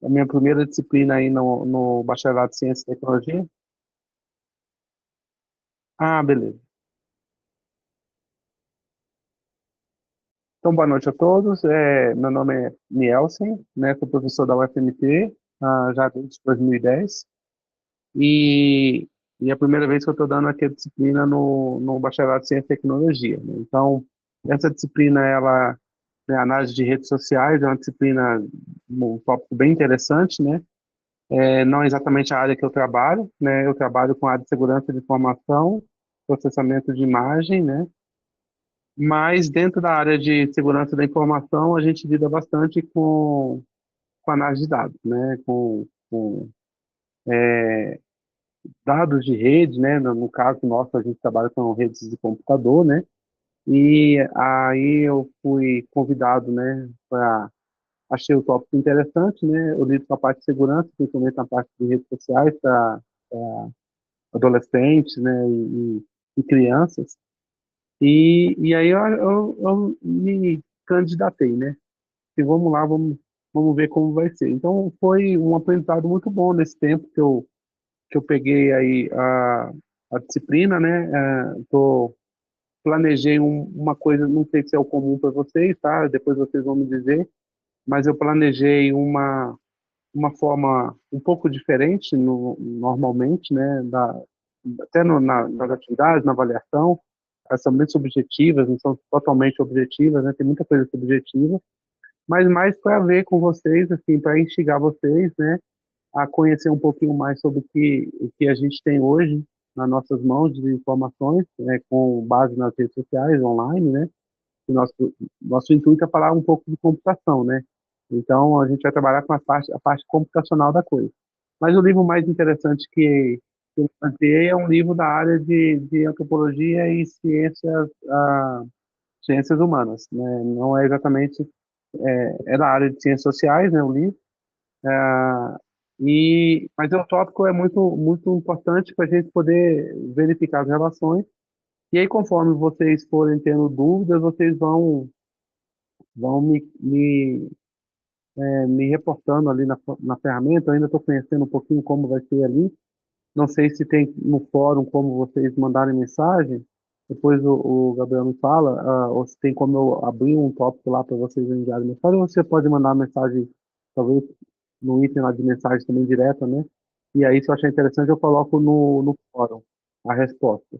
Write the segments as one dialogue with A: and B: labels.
A: a minha primeira disciplina aí no Bacharelado de Ciência e Tecnologia. Ah, beleza. Então, boa noite a todos. Meu nome é Nielsen, né? Sou professor da UFMT, já desde 2010. E, e é a primeira vez que eu estou dando aqui a disciplina no Bacharelado de Ciência e Tecnologia, né? Então, essa disciplina, ela é análise de redes sociais, é uma disciplina, um tópico bem interessante, né? Não é exatamente a área que eu trabalho, né? Eu trabalho com a área de segurança de informação, processamento de imagem, né? Mas dentro da área de segurança da informação, a gente lida bastante com análise de dados, né? Com dados de rede, né? No caso nosso, a gente trabalha com redes de computador, né? E aí eu fui convidado, né? Achei o tópico interessante, né? Eu lido com a parte de segurança, principalmente na parte de redes sociais para adolescentes, né? E crianças. E aí eu me candidatei, né? E vamos lá, vamos ver como vai ser. Então, foi um aprendizado muito bom nesse tempo que eu peguei aí a disciplina, né? Planejei uma coisa, não sei se é o comum para vocês, tá? Depois vocês vão me dizer, mas eu planejei uma forma um pouco diferente normalmente, né? Até nas atividades, na avaliação, elas são bem subjetivas, não são totalmente objetivas, né? Tem muita coisa subjetiva, mas mais para ver com vocês, assim, para instigar vocês, né, a conhecer um pouquinho mais sobre o que a gente tem hoje nas nossas mãos de informações, né, com base nas redes sociais, online, né? O nosso intuito é falar um pouco de computação, né? Então, a gente vai trabalhar com a parte computacional da coisa. Mas o livro mais interessante que eu encontrei é um livro da área de antropologia e ciências humanas, né? Não é exatamente é da área de ciências sociais, né, o livro. Mas o tópico é muito importante para a gente poder verificar as relações. E aí, conforme vocês forem tendo dúvidas, vocês vão me reportando ali na ferramenta. Eu ainda estou conhecendo um pouquinho como vai ser ali. Não sei se tem no fórum como vocês mandarem mensagem. Depois o Gabriel me fala, ou se tem como eu abrir um tópico lá para vocês enviarem mensagem, ou você pode mandar mensagem, talvez no item lá de mensagem também direta, né? E aí, se eu achar interessante, eu coloco no fórum a resposta.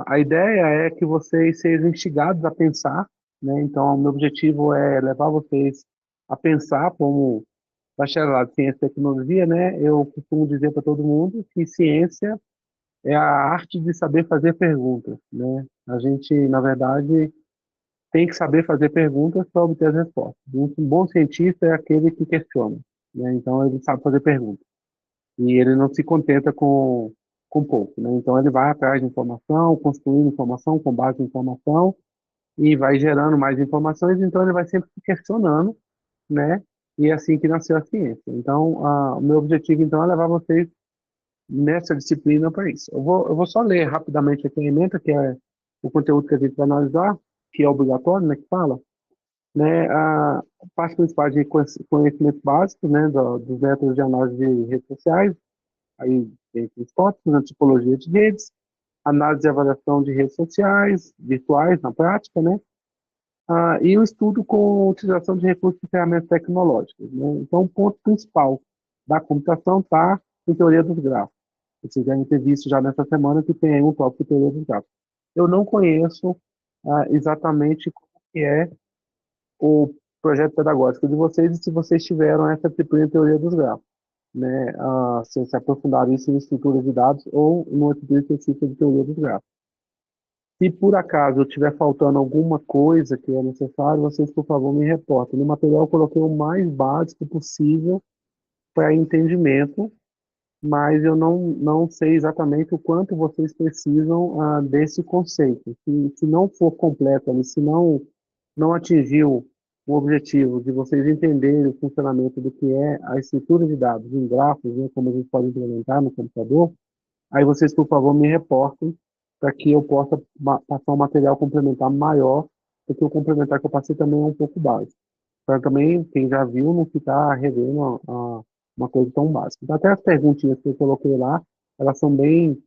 A: A ideia é que vocês sejam instigados a pensar, né? Então, o meu objetivo é levar vocês a pensar como bacharelado em ciência e tecnologia, né? Eu costumo dizer para todo mundo que ciência é a arte de saber fazer perguntas, né? A gente, na verdade, tem que saber fazer perguntas para obter as respostas. Um bom cientista é aquele que questiona, né? Então, ele sabe fazer perguntas. E ele não se contenta com pouco, né? Então, ele vai atrás de informação, construindo informação com base em informação e vai gerando mais informações. Então, ele vai sempre se questionando, né? E é assim que nasceu a ciência. Então, o meu objetivo, então, é levar vocês nessa disciplina para isso. Eu vou só ler rapidamente aqui a ementa, que é o conteúdo que a gente vai analisar, que é obrigatório, né, que fala, né, a parte principal de conhecimentos básicos, né, dos métodos de análise de redes sociais, aí tem os tópicos, né, tipologia de redes, análise e avaliação de redes sociais, virtuais na prática, né, e o estudo com utilização de recursos e ferramentas tecnológicas, né. Então, o ponto principal da computação está em teoria dos grafos. Vocês devem ter visto já nessa semana que tem aí um tópico de teoria dos grafos. Eu não conheço exatamente como que é o projeto pedagógico de vocês e se vocês tiveram essa disciplina de teoria dos grafos, né? Se aprofundaram isso em estruturas de dados ou numa disciplina específica de teoria dos grafos. Se por acaso estiver faltando alguma coisa que é necessário, vocês, por favor, me reportem. No material eu coloquei o mais básico possível para entendimento, mas eu não sei exatamente o quanto vocês precisam desse conceito. Se não for completo, ali, se não atingiu o objetivo de vocês entenderem o funcionamento do que é a estrutura de dados em grafos, né, como a gente pode implementar no computador, aí vocês, por favor, me reportem para que eu possa passar um material complementar maior, porque o complementar que eu passei também é um pouco básico. para também, quem já viu, não ficar revendo uma coisa tão básica. Então, até as perguntinhas que eu coloquei lá, elas são bem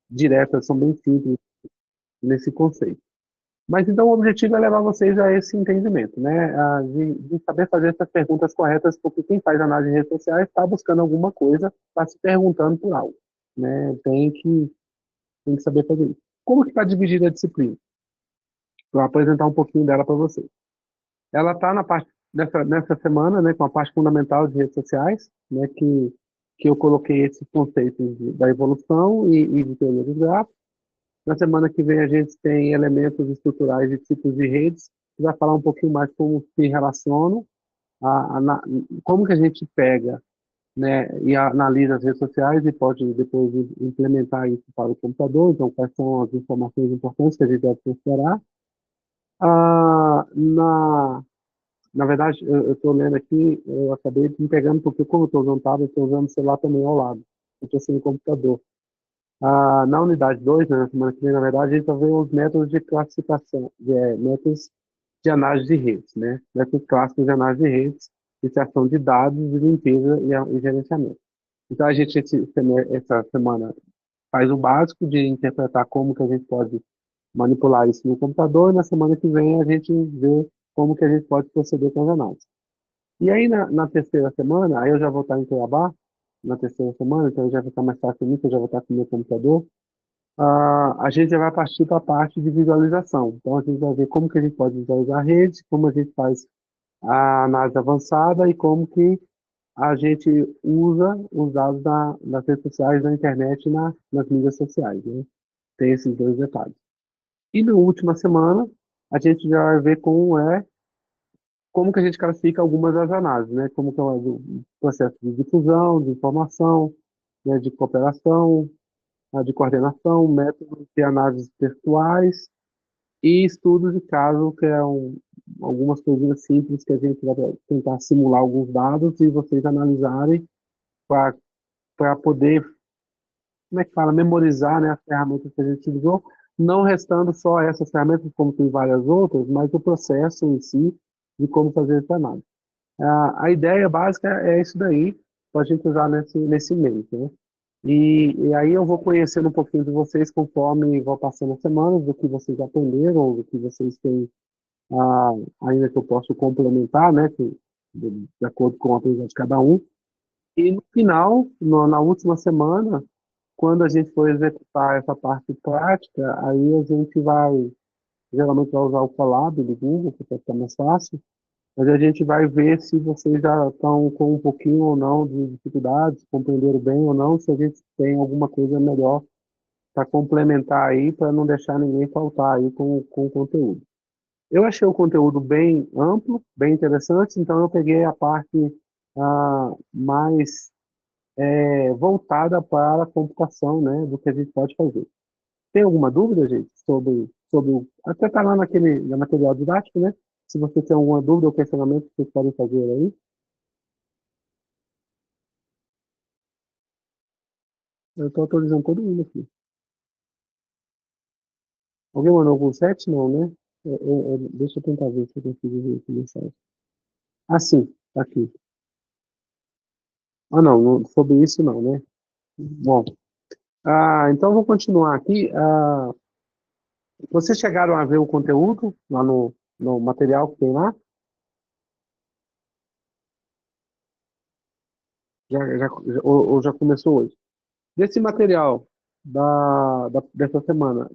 A: diretas, são bem simples nesse conceito. Mas então o objetivo é levar vocês a esse entendimento, né? De saber fazer essas perguntas corretas, porque quem faz análise de redes sociais está buscando alguma coisa, está se perguntando por algo, né? Tem que saber fazer isso. Como que está dividida a disciplina? Vou apresentar um pouquinho dela para vocês. Ela está na parte nessa semana, né, com a parte fundamental de redes sociais, né, que eu coloquei esses conceitos da evolução e de teoria dos grafos. Na semana que vem a gente tem elementos estruturais e tipos de redes, que vai falar um pouquinho mais como se relacionam, como que a gente pega, né, e analisa as redes sociais e pode depois implementar isso para o computador, então quais são as informações importantes que a gente deve considerar. Ah, na verdade, eu estou lendo aqui, eu acabei me pegando, porque como eu estou usando tablet, estou usando o celular também ao lado, eu estou sem o computador. Na unidade 2, né, na semana que vem, na verdade, a gente vai ver os métodos de classificação, métodos de análise de redes, né? Métodos clássicos de análise de redes, extração de dados, de limpeza e gerenciamento. Então, a gente, essa semana, faz o básico de interpretar como que a gente pode manipular isso no computador, e na semana que vem a gente vê como que a gente pode proceder com as análises. E aí, na terceira semana, aí eu já vou estar em Cuiabá, na terceira semana, então já vai estar mais fácil para mim, que eu já vou estar com o meu computador. A gente já vai partir para a parte de visualização. Então, a gente vai ver como que a gente pode visualizar a rede, como a gente faz a análise avançada e como que a gente usa os dados das redes sociais, da internet e nas mídias sociais, né? Tem esses dois detalhes. E na última semana, a gente já vai ver como que a gente classifica algumas das análises, né? Como que é o processo de difusão, de informação, né? De cooperação, de coordenação, métodos de análise textuais e estudos de caso, que é algumas coisinhas simples que a gente vai tentar simular alguns dados e vocês analisarem para poder, como é que fala, memorizar, né, as ferramentas que a gente utilizou, não restando só essas ferramentas, como tem várias outras, mas o processo em si de como fazer essa análise. A ideia básica é isso daí, para a gente usar nesse mês, né? E aí eu vou conhecendo um pouquinho de vocês conforme vou passando as semanas, do que vocês aprenderam, do que vocês têm ah, ainda que eu possa complementar, né, de acordo com o aprendizado de cada um. E no final, na última semana, quando a gente for executar essa parte prática, aí a gente geralmente vai usar o Colab do Google, que fica mais fácil, mas a gente vai ver se vocês já estão com um pouquinho ou não de dificuldades, compreenderam bem ou não, se a gente tem alguma coisa melhor para complementar aí, para não deixar ninguém faltar aí com o conteúdo. Eu achei o conteúdo bem amplo, bem interessante, então eu peguei a parte mais voltada para a computação, né, do que a gente pode fazer. Tem alguma dúvida, gente, até está lá no material didático, né? Se você tem alguma dúvida ou questionamento que vocês podem fazer aí, eu estou atualizando todo mundo aqui. Alguém mandou algum 7? Não, né? Deixa eu tentar ver se eu consigo ver essa mensagem. Ah, sim, tá aqui. Ah, não, sobre isso não, né? Bom, então eu vou continuar aqui. Vocês chegaram a ver o conteúdo lá no material que tem lá? Ou já começou hoje? Desse material dessa semana,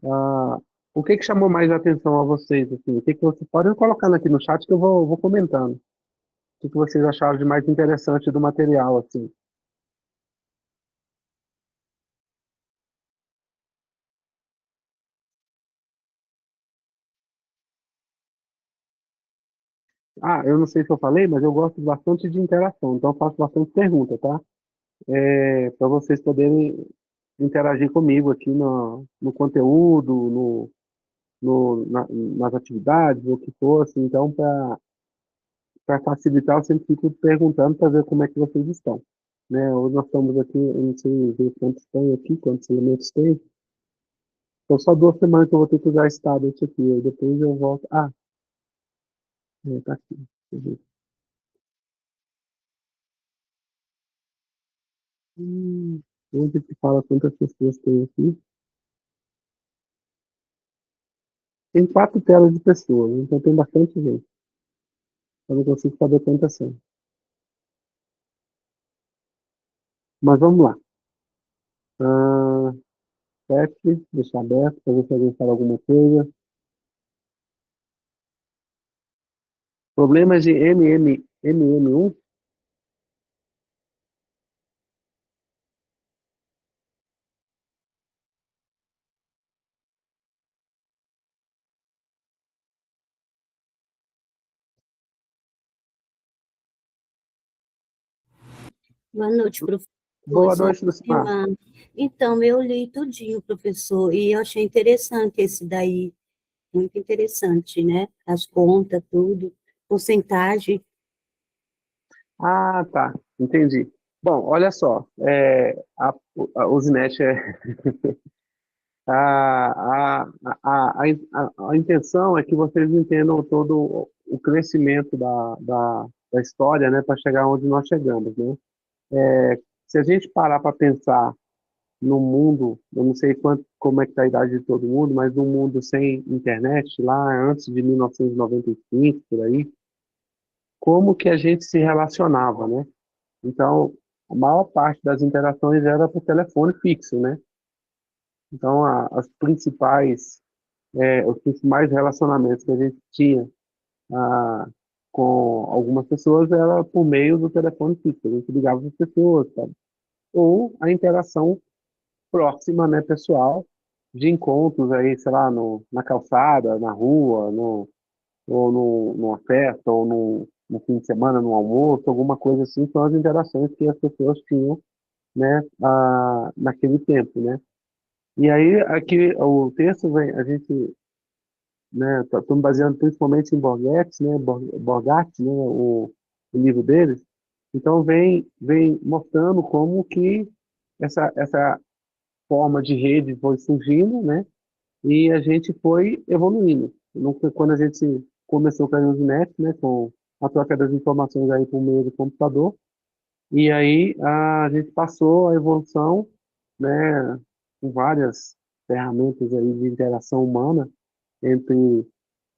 A: o que chamou mais a atenção a vocês? Assim? O que vocês podem colocando aqui no chat que eu vou comentando. O que vocês acharam de mais interessante do material? Assim? Eu não sei se eu falei, mas eu gosto bastante de interação, então eu faço bastante pergunta, tá? Para vocês poderem interagir comigo aqui no conteúdo, nas atividades, o que for, assim, então, para facilitar, eu sempre fico perguntando para ver como é que vocês estão. Né? Hoje nós estamos aqui, eu não sei ver quantos tem aqui, quantos elementos tem. Então, só 2 semanas que eu vou ter que usar esse tablet aqui, aí depois eu volto. Tá aqui. Deixa eu ver. Hum, Onde que fala quantas pessoas tem aqui? Tem 4 telas de pessoas, então tem bastante gente. Eu não consigo saber quantas são. Mas vamos lá. Ah, chat, deixar aberto para ver se alguém fala alguma coisa. Problemas de MM1.
B: Boa noite, professor.
A: Boa
B: Sou
A: noite, Lucimar.
B: Vilmar. Então, eu li tudinho, professor, e eu achei interessante esse daí, muito interessante, né? As contas, tudo, porcentagem.
A: Ah, tá. Entendi. Bom, olha só. A Usinet a intenção é que vocês entendam todo o crescimento da história, né, para chegar onde nós chegamos, né? Se a gente parar para pensar no mundo, eu não sei como é que está a idade de todo mundo, mas num mundo sem internet, lá antes de 1995, por aí, como que a gente se relacionava, né? Então, a maior parte das interações era por telefone fixo, né? Então, os principais relacionamentos que a gente tinha ah, com algumas pessoas era por meio do telefone fixo. A gente ligava para as pessoas, sabe? Ou a interação próxima, né, pessoal, de encontros aí, sei lá, na calçada, na rua, ou numa festa, ou no fim de semana, no almoço, alguma coisa assim, são as interações que as pessoas tinham, né, naquele tempo, né? E aí, aqui, o texto vem, a gente, né, estamos baseando principalmente em Borghetti, né, Borgatti, né, o livro deles, então vem mostrando como que essa forma de rede foi surgindo, né, e a gente foi evoluindo. Não foi quando a gente começou com a Usenet, né, com a troca das informações aí por meio do computador, e aí a gente passou a evolução, né, com várias ferramentas aí de interação humana entre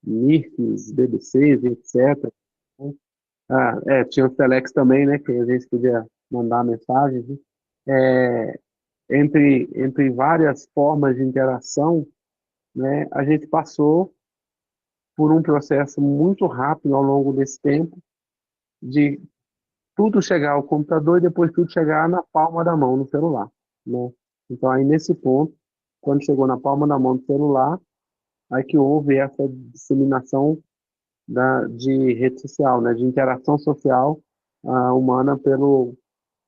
A: NIRCs, BBCs, etc. Tinha o Telex também, né, que a gente podia mandar mensagens, né? É, entre várias formas de interação, né, a gente passou por um processo muito rápido ao longo desse tempo, de tudo chegar ao computador e depois tudo chegar na palma da mão, no celular, né? Então, aí nesse ponto, quando chegou na palma da mão do celular, aí que houve essa disseminação de rede social, né? De interação social humana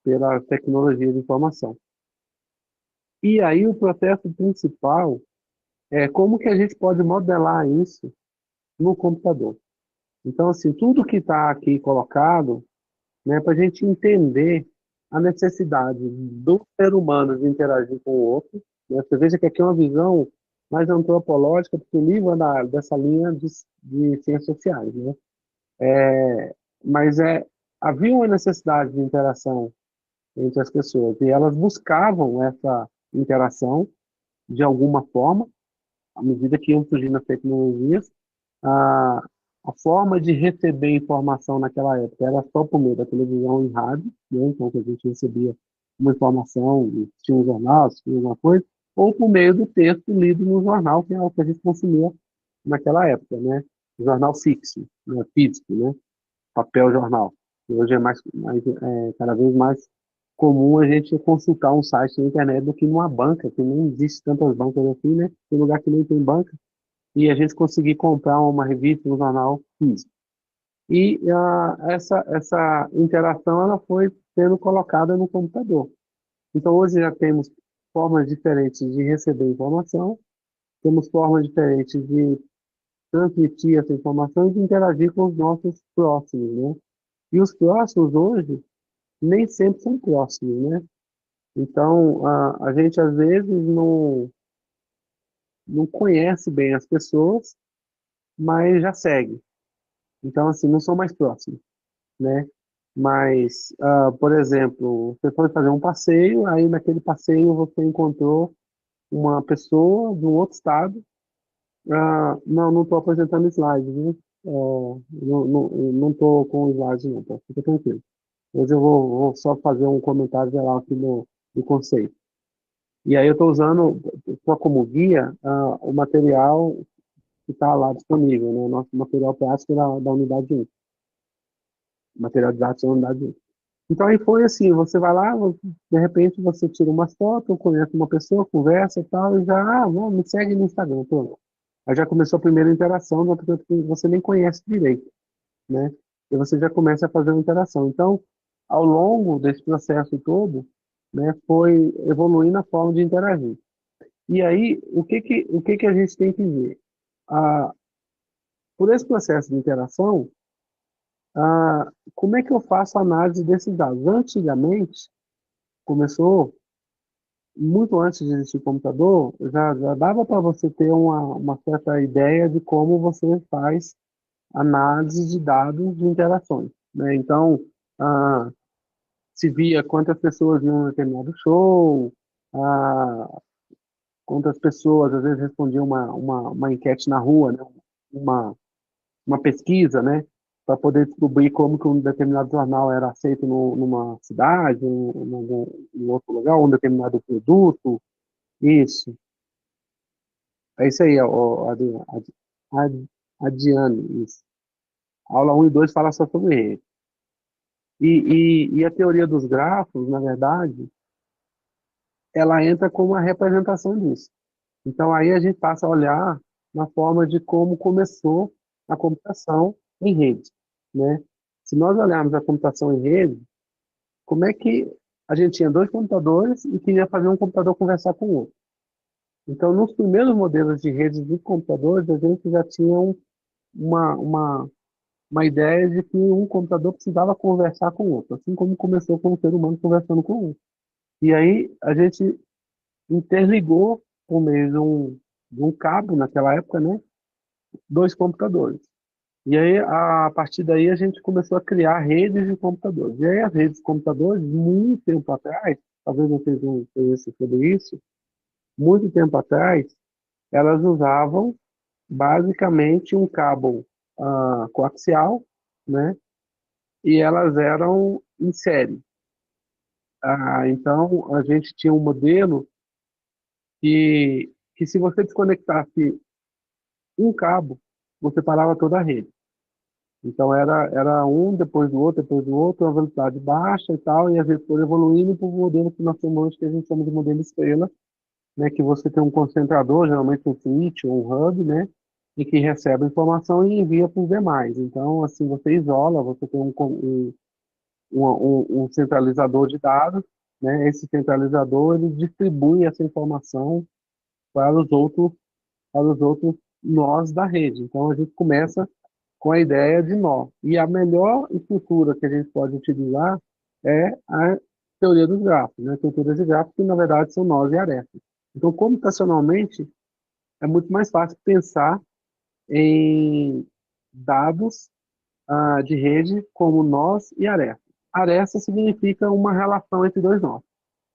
A: pela tecnologia de informação. E aí o processo principal é como que a gente pode modelar isso no computador. Então, assim, tudo que está aqui colocado, né, para a gente entender a necessidade do ser humano de interagir com o outro. Né? Você veja que aqui é uma visão mais antropológica, porque o livro é dessa linha de ciências sociais. Né? Mas havia uma necessidade de interação entre as pessoas, e elas buscavam essa interação de alguma forma, à medida que iam surgindo as tecnologias. A, a forma de receber informação naquela época era só por meio da televisão e rádio, né? Então que a gente recebia uma informação, tinha um jornal, tinha alguma coisa, ou por meio do texto lido no jornal, que é o que a gente consumia naquela época, né? Jornal fixo, né? Físico, né? Papel jornal. E hoje é cada vez mais comum a gente consultar um site na internet do que numa banca, que não existe tantas bancas assim, né? Tem lugar que nem tem banca, e a gente conseguir comprar uma revista, um jornal físico. E essa interação ela foi sendo colocada no computador. Então hoje já temos formas diferentes de receber informação, temos formas diferentes de transmitir essa informação e de interagir com os nossos próximos, né? E os próximos hoje nem sempre são próximos, né? Então a gente às vezes não conhece bem as pessoas, mas já segue. Então assim não são mais próximos, né? Mas, por exemplo, você foi fazer um passeio, aí naquele passeio você encontrou uma pessoa de um outro estado. Não estou apresentando slides, viu? Não estou com slides, não, tá? Fica tranquilo. Hoje eu vou só fazer um comentário geral aqui no conceito. E aí eu estou usando só como guia o material que está lá disponível, né? O nosso material prático da unidade 1. Material didático da unidade 1. Então aí foi assim, você vai lá, de repente você tira umas fotos, conhece uma pessoa, conversa e tal, e já, não, me segue no Instagram, pô. Aí já começou a primeira interação, de uma pessoa que você nem conhece direito, né? E você já começa a fazer uma interação. Então, ao longo desse processo todo, né, foi evoluindo a forma de interagir. E aí, o que que a gente tem que ver? Ah, por esse processo de interação, como é que eu faço a análise desses dados? Antigamente, começou muito antes de existir computador, já dava para você ter uma certa ideia de como você faz análise de dados de interações, né? Então, ah, se via quantas pessoas iam a um determinado show, ah, quantas pessoas às vezes respondiam uma enquete na rua, né? uma, uma pesquisa, né? Para poder descobrir como que um determinado jornal era aceito numa cidade, em outro lugar, um determinado produto. Isso, é isso aí, Adiane, isso. Aula 1 e 2 fala só sobre rede. E a teoria dos grafos, na verdade, ela entra como uma representação disso. Então, aí a gente passa a olhar na forma de como começou a computação em rede, né? Se nós olharmos a computação em rede, como é que a gente tinha dois computadores e queria fazer um computador conversar com o outro? Então, nos primeiros modelos de redes de computadores, a gente já tinha uma, uma, uma ideia de que um computador precisava conversar com o outro, assim como começou com o ser humano conversando com o outro. E aí a gente interligou por meio de um cabo, naquela época, né, dois computadores. E aí, a partir daí, a gente começou a criar redes de computadores. E aí, as redes de computadores, muito tempo atrás, talvez vocês não conheçam sobre isso, muito tempo atrás, elas usavam basicamente um cabo coaxial, né? E elas eram em série. Então, a gente tinha um modelo que se você desconectasse um cabo, você parava toda a rede. Então, era um depois do outro, uma velocidade baixa e tal, e a gente foi evoluindo para o modelo que nós chamamos, que a gente chama de modelo estrela, né, que você tem um concentrador, geralmente um switch ou um hub, né, e que recebe a informação e envia para os demais. Então, assim, você isola, você tem um centralizador de dados, né, esse centralizador, ele distribui essa informação para os outros nós da rede. Então, a gente começa com a ideia de nó. E a melhor estrutura que a gente pode utilizar é a teoria dos grafos, né? Estruturas de grafos que, na verdade, são nós e arestas. Então, computacionalmente, é muito mais fácil pensar em dados de rede como nós e arestas. Aresta significa uma relação entre dois nós.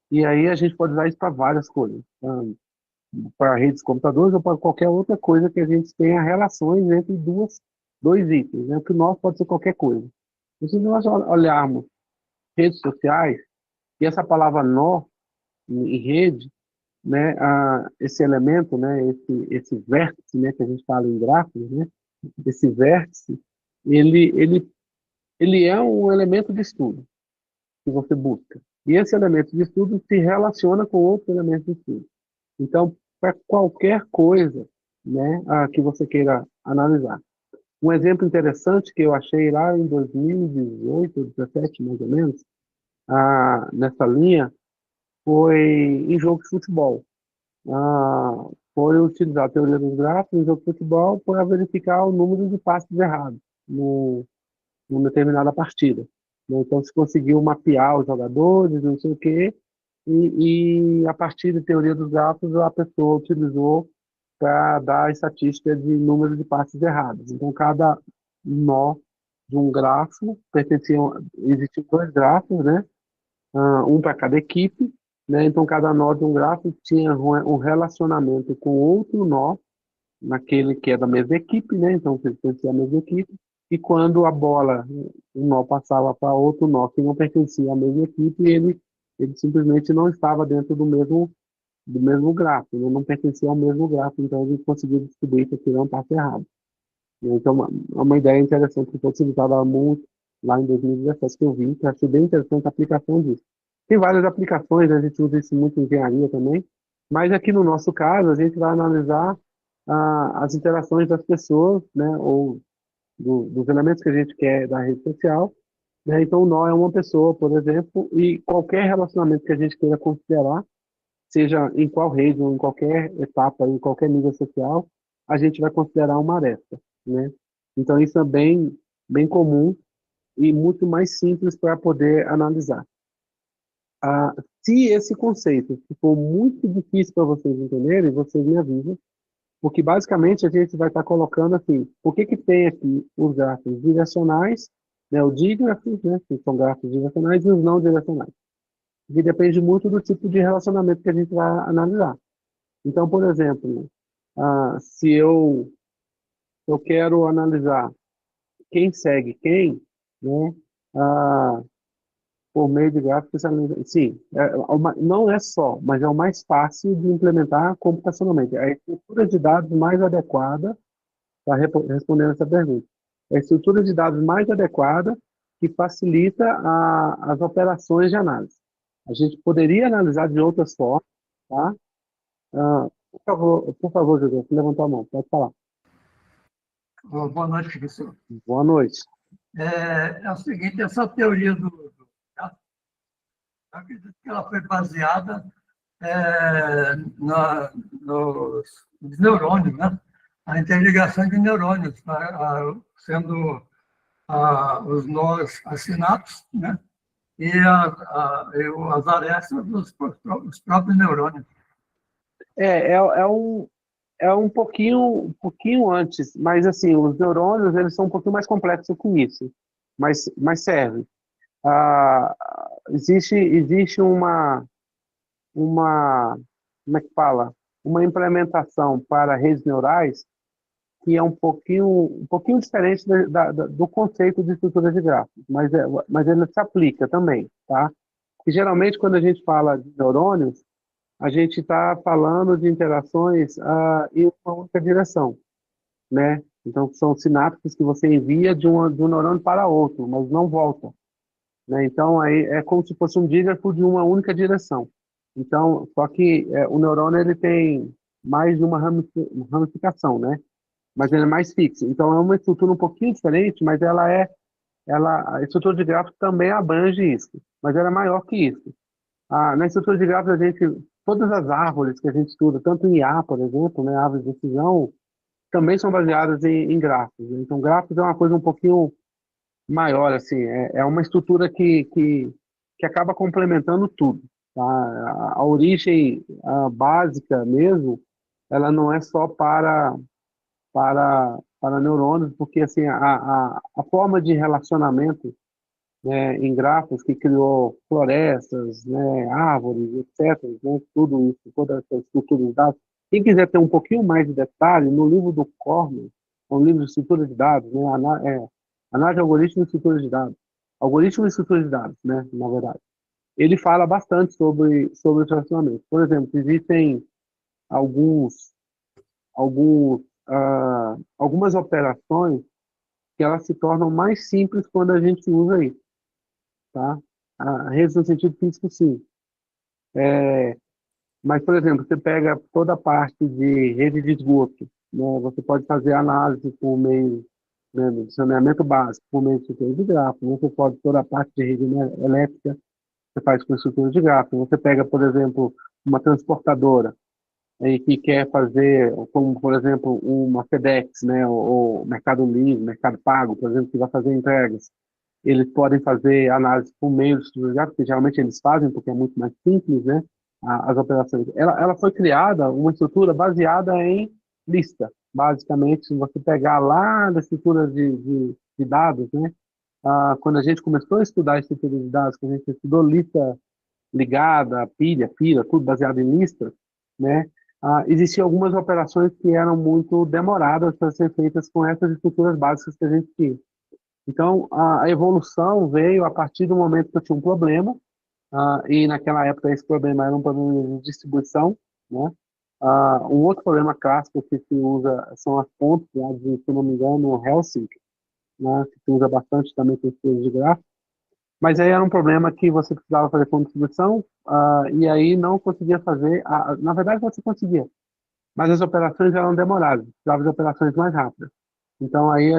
A: E aí a gente pode usar isso para várias coisas. Para redes de computadores ou para qualquer outra coisa que a gente tenha relações entre dois itens, né? Que nós pode ser qualquer coisa. E se nós olharmos redes sociais, e essa palavra nó em rede, né, esse elemento, né, esse vértice, né, que a gente fala em gráficos, né, esse vértice, ele, ele, ele é um elemento de estudo que você busca. E esse elemento de estudo se relaciona com outros elementos de estudo. Então, para qualquer coisa, né, que você queira analisar. Um exemplo interessante que eu achei lá em 2018, 2017, mais ou menos, nessa linha, foi em jogo de futebol. Foi utilizar a teoria dos grafos em jogo de futebol para verificar o número de passes errados numa determinada partida, né? Então, se conseguiu mapear os jogadores, não sei o quê, e a partir da teoria dos grafos, a pessoa utilizou para dar a estatística de número de passes errados. Então, cada nó de um grafo, existiam dois grafos, né? Um para cada equipe, né? Então, cada nó de um grafo tinha um relacionamento com outro nó, naquele que é da mesma equipe, né? Então, pertencia à mesma equipe. E quando a bola, o nó passava para outro nó que não pertencia à mesma equipe, ele simplesmente não estava dentro do mesmo grafo, né? Não pertencia ao mesmo grafo, então ele conseguia descobrir que aquilo é um passo errado. Então, uma ideia interessante que foi utilizada muito lá em 2017, que eu vi, que eu achei bem interessante a aplicação disso. Tem várias aplicações, a gente usa isso muito em engenharia também, mas aqui no nosso caso, a gente vai analisar as interações das pessoas, né, ou dos elementos que a gente quer da rede social, né? Então, o nó é uma pessoa, por exemplo, e qualquer relacionamento que a gente queira considerar, seja em qual rede ou em qualquer etapa, em qualquer nível social, a gente vai considerar uma aresta, né? Então, isso é bem comum e muito mais simples para poder analisar. Se esse conceito ficou muito difícil para vocês entenderem, vocês me avisam, porque basicamente a gente vai estar colocando assim, por que tem aqui os grafos direcionais, né, o dígrafos, né, que são grafos direcionais, e os não direcionais. E depende muito do tipo de relacionamento que a gente vai analisar. Então, por exemplo, se eu quero analisar quem segue quem, né, por meio de gráficos, sim, não é só, mas é o mais fácil de implementar computacionalmente. É a estrutura de dados mais adequada para responder essa pergunta. É a estrutura de dados mais adequada que facilita as operações de análise. A gente poderia analisar de outras formas, tá? Por favor, José, você levantou a mão, pode falar.
C: Boa noite, professor.
A: Boa noite.
C: É o seguinte, essa teoria eu acredito que ela foi baseada nos neurônios, né? A interligação de neurônios, sendo os nós, as sinapses, né? E as arestas dos próprios neurônios.
A: É um pouquinho antes, mas assim, os neurônios eles são um pouquinho mais complexos que isso, mas serve. Existe como é que fala? Uma implementação para redes neurais que é um pouquinho diferente do conceito de estrutura de gráficos, mas ele se aplica também, tá? E geralmente quando a gente fala de neurônios, a gente está falando de interações em uma única direção, né? Então são sinapses que você envia de um neurônio para outro, mas não volta, né? Então aí é como se fosse um dígrafo de uma única direção. Então, só que o neurônio ele tem mais de uma ramificação, né? Mas ele é mais fixo. Então é uma estrutura um pouquinho diferente, mas a estrutura de gráfico também abrange isso, mas ela é maior que isso. Na estrutura de gráficos todas as árvores que a gente estuda, tanto em IA, por exemplo, né, árvores de decisão, também são baseadas em gráficos, né? Então gráficos é uma coisa um pouquinho maior, assim, é uma estrutura que acaba complementando tudo, tá? A origem básica mesmo, ela não é só para neurônios, porque assim, a forma de relacionamento, né, em grafos que criou florestas, né, árvores, etc., né, tudo isso, toda essa estrutura de dados. Quem quiser ter um pouquinho mais de detalhe, no livro do Corman, é um livro de estrutura de dados, né, análise de algoritmos e estrutura de dados, algoritmos e estrutura de dados, né, na verdade. Ele fala bastante sobre os relacionamentos. Por exemplo, existem algumas operações que elas se tornam mais simples quando a gente usa isso, tá? A redes no sentido físico, sim. Mas, por exemplo, você pega toda a parte de rede de esgoto, né? Você pode fazer análise por meio, né, do saneamento básico, por meio de estrutura de gráfico. Você pode toda a parte de rede elétrica, você faz com estrutura de gráfico. Você pega, por exemplo, uma transportadora que quer fazer, como, por exemplo, uma FedEx, né, ou Mercado Livre, Mercado Pago, por exemplo, que vai fazer entregas. Eles podem fazer análise por meio de estrutura de gráfico, que geralmente eles fazem, porque é muito mais simples, né, as operações. Ela foi criada, uma estrutura baseada em lista. Basicamente, se você pegar lá da estrutura de dados, né, quando a gente começou a estudar estrutura de dados, quando a gente estudou lista ligada, pilha, fila, tudo baseado em listas, né? Existiam algumas operações que eram muito demoradas para ser feitas com essas estruturas básicas que a gente tinha. Então, a evolução veio a partir do momento que eu tinha um problema, e naquela época esse problema era um problema de distribuição, né? Um outro problema clássico que se usa são as pontes, lá de, se não me engano, Helsinki, né? Que se usa bastante também com estudos de gráfico. Mas aí era um problema que você precisava fazer com distribuição, e aí não conseguia fazer. Na verdade, você conseguia, mas as operações eram demoradas, precisava de operações mais rápidas. Então aí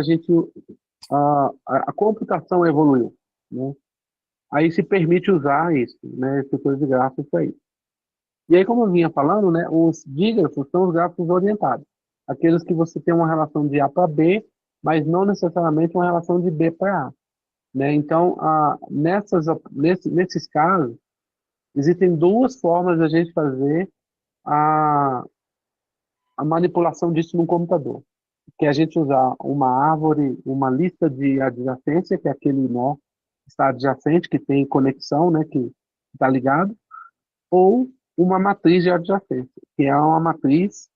A: a computação evoluiu, né? Aí se permite usar isso, né? Estrutura de gráficos para isso. E aí, como eu vinha falando, né? Os dígrafos são os gráficos orientados, aqueles que você tem uma relação de A para B, mas não necessariamente uma relação de B para A, né? Então, nesses casos, existem duas formas de a gente fazer a, a manipulação disso no computador, que é a gente usar uma árvore, uma lista de adjacência, que é aquele nó que está adjacente, que tem conexão, né, que está ligado, ou uma matriz de adjacência, que é uma matriz,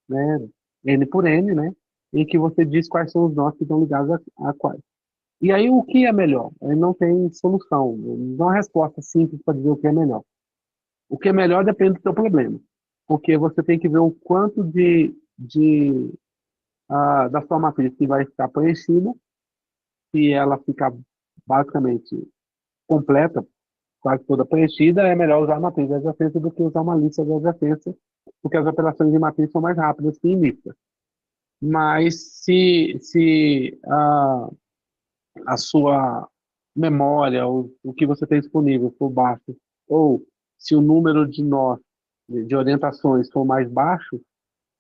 A: né, N por N, né, em que você diz quais são os nós que estão ligados a quais. E aí, o que é melhor? Aí não tem solução, não dá uma resposta simples para dizer o que é melhor. O que é melhor depende do seu problema, porque você tem que ver o quanto da sua matriz que vai ficar preenchida, se ela ficar basicamente completa, quase toda preenchida, é melhor usar a matriz de adjacência do que usar uma lista de adjacência, porque as operações de matriz são mais rápidas que em lista. Mas se a sua memória, o que você tem disponível for baixo, ou se o número de nós, de orientações for mais baixo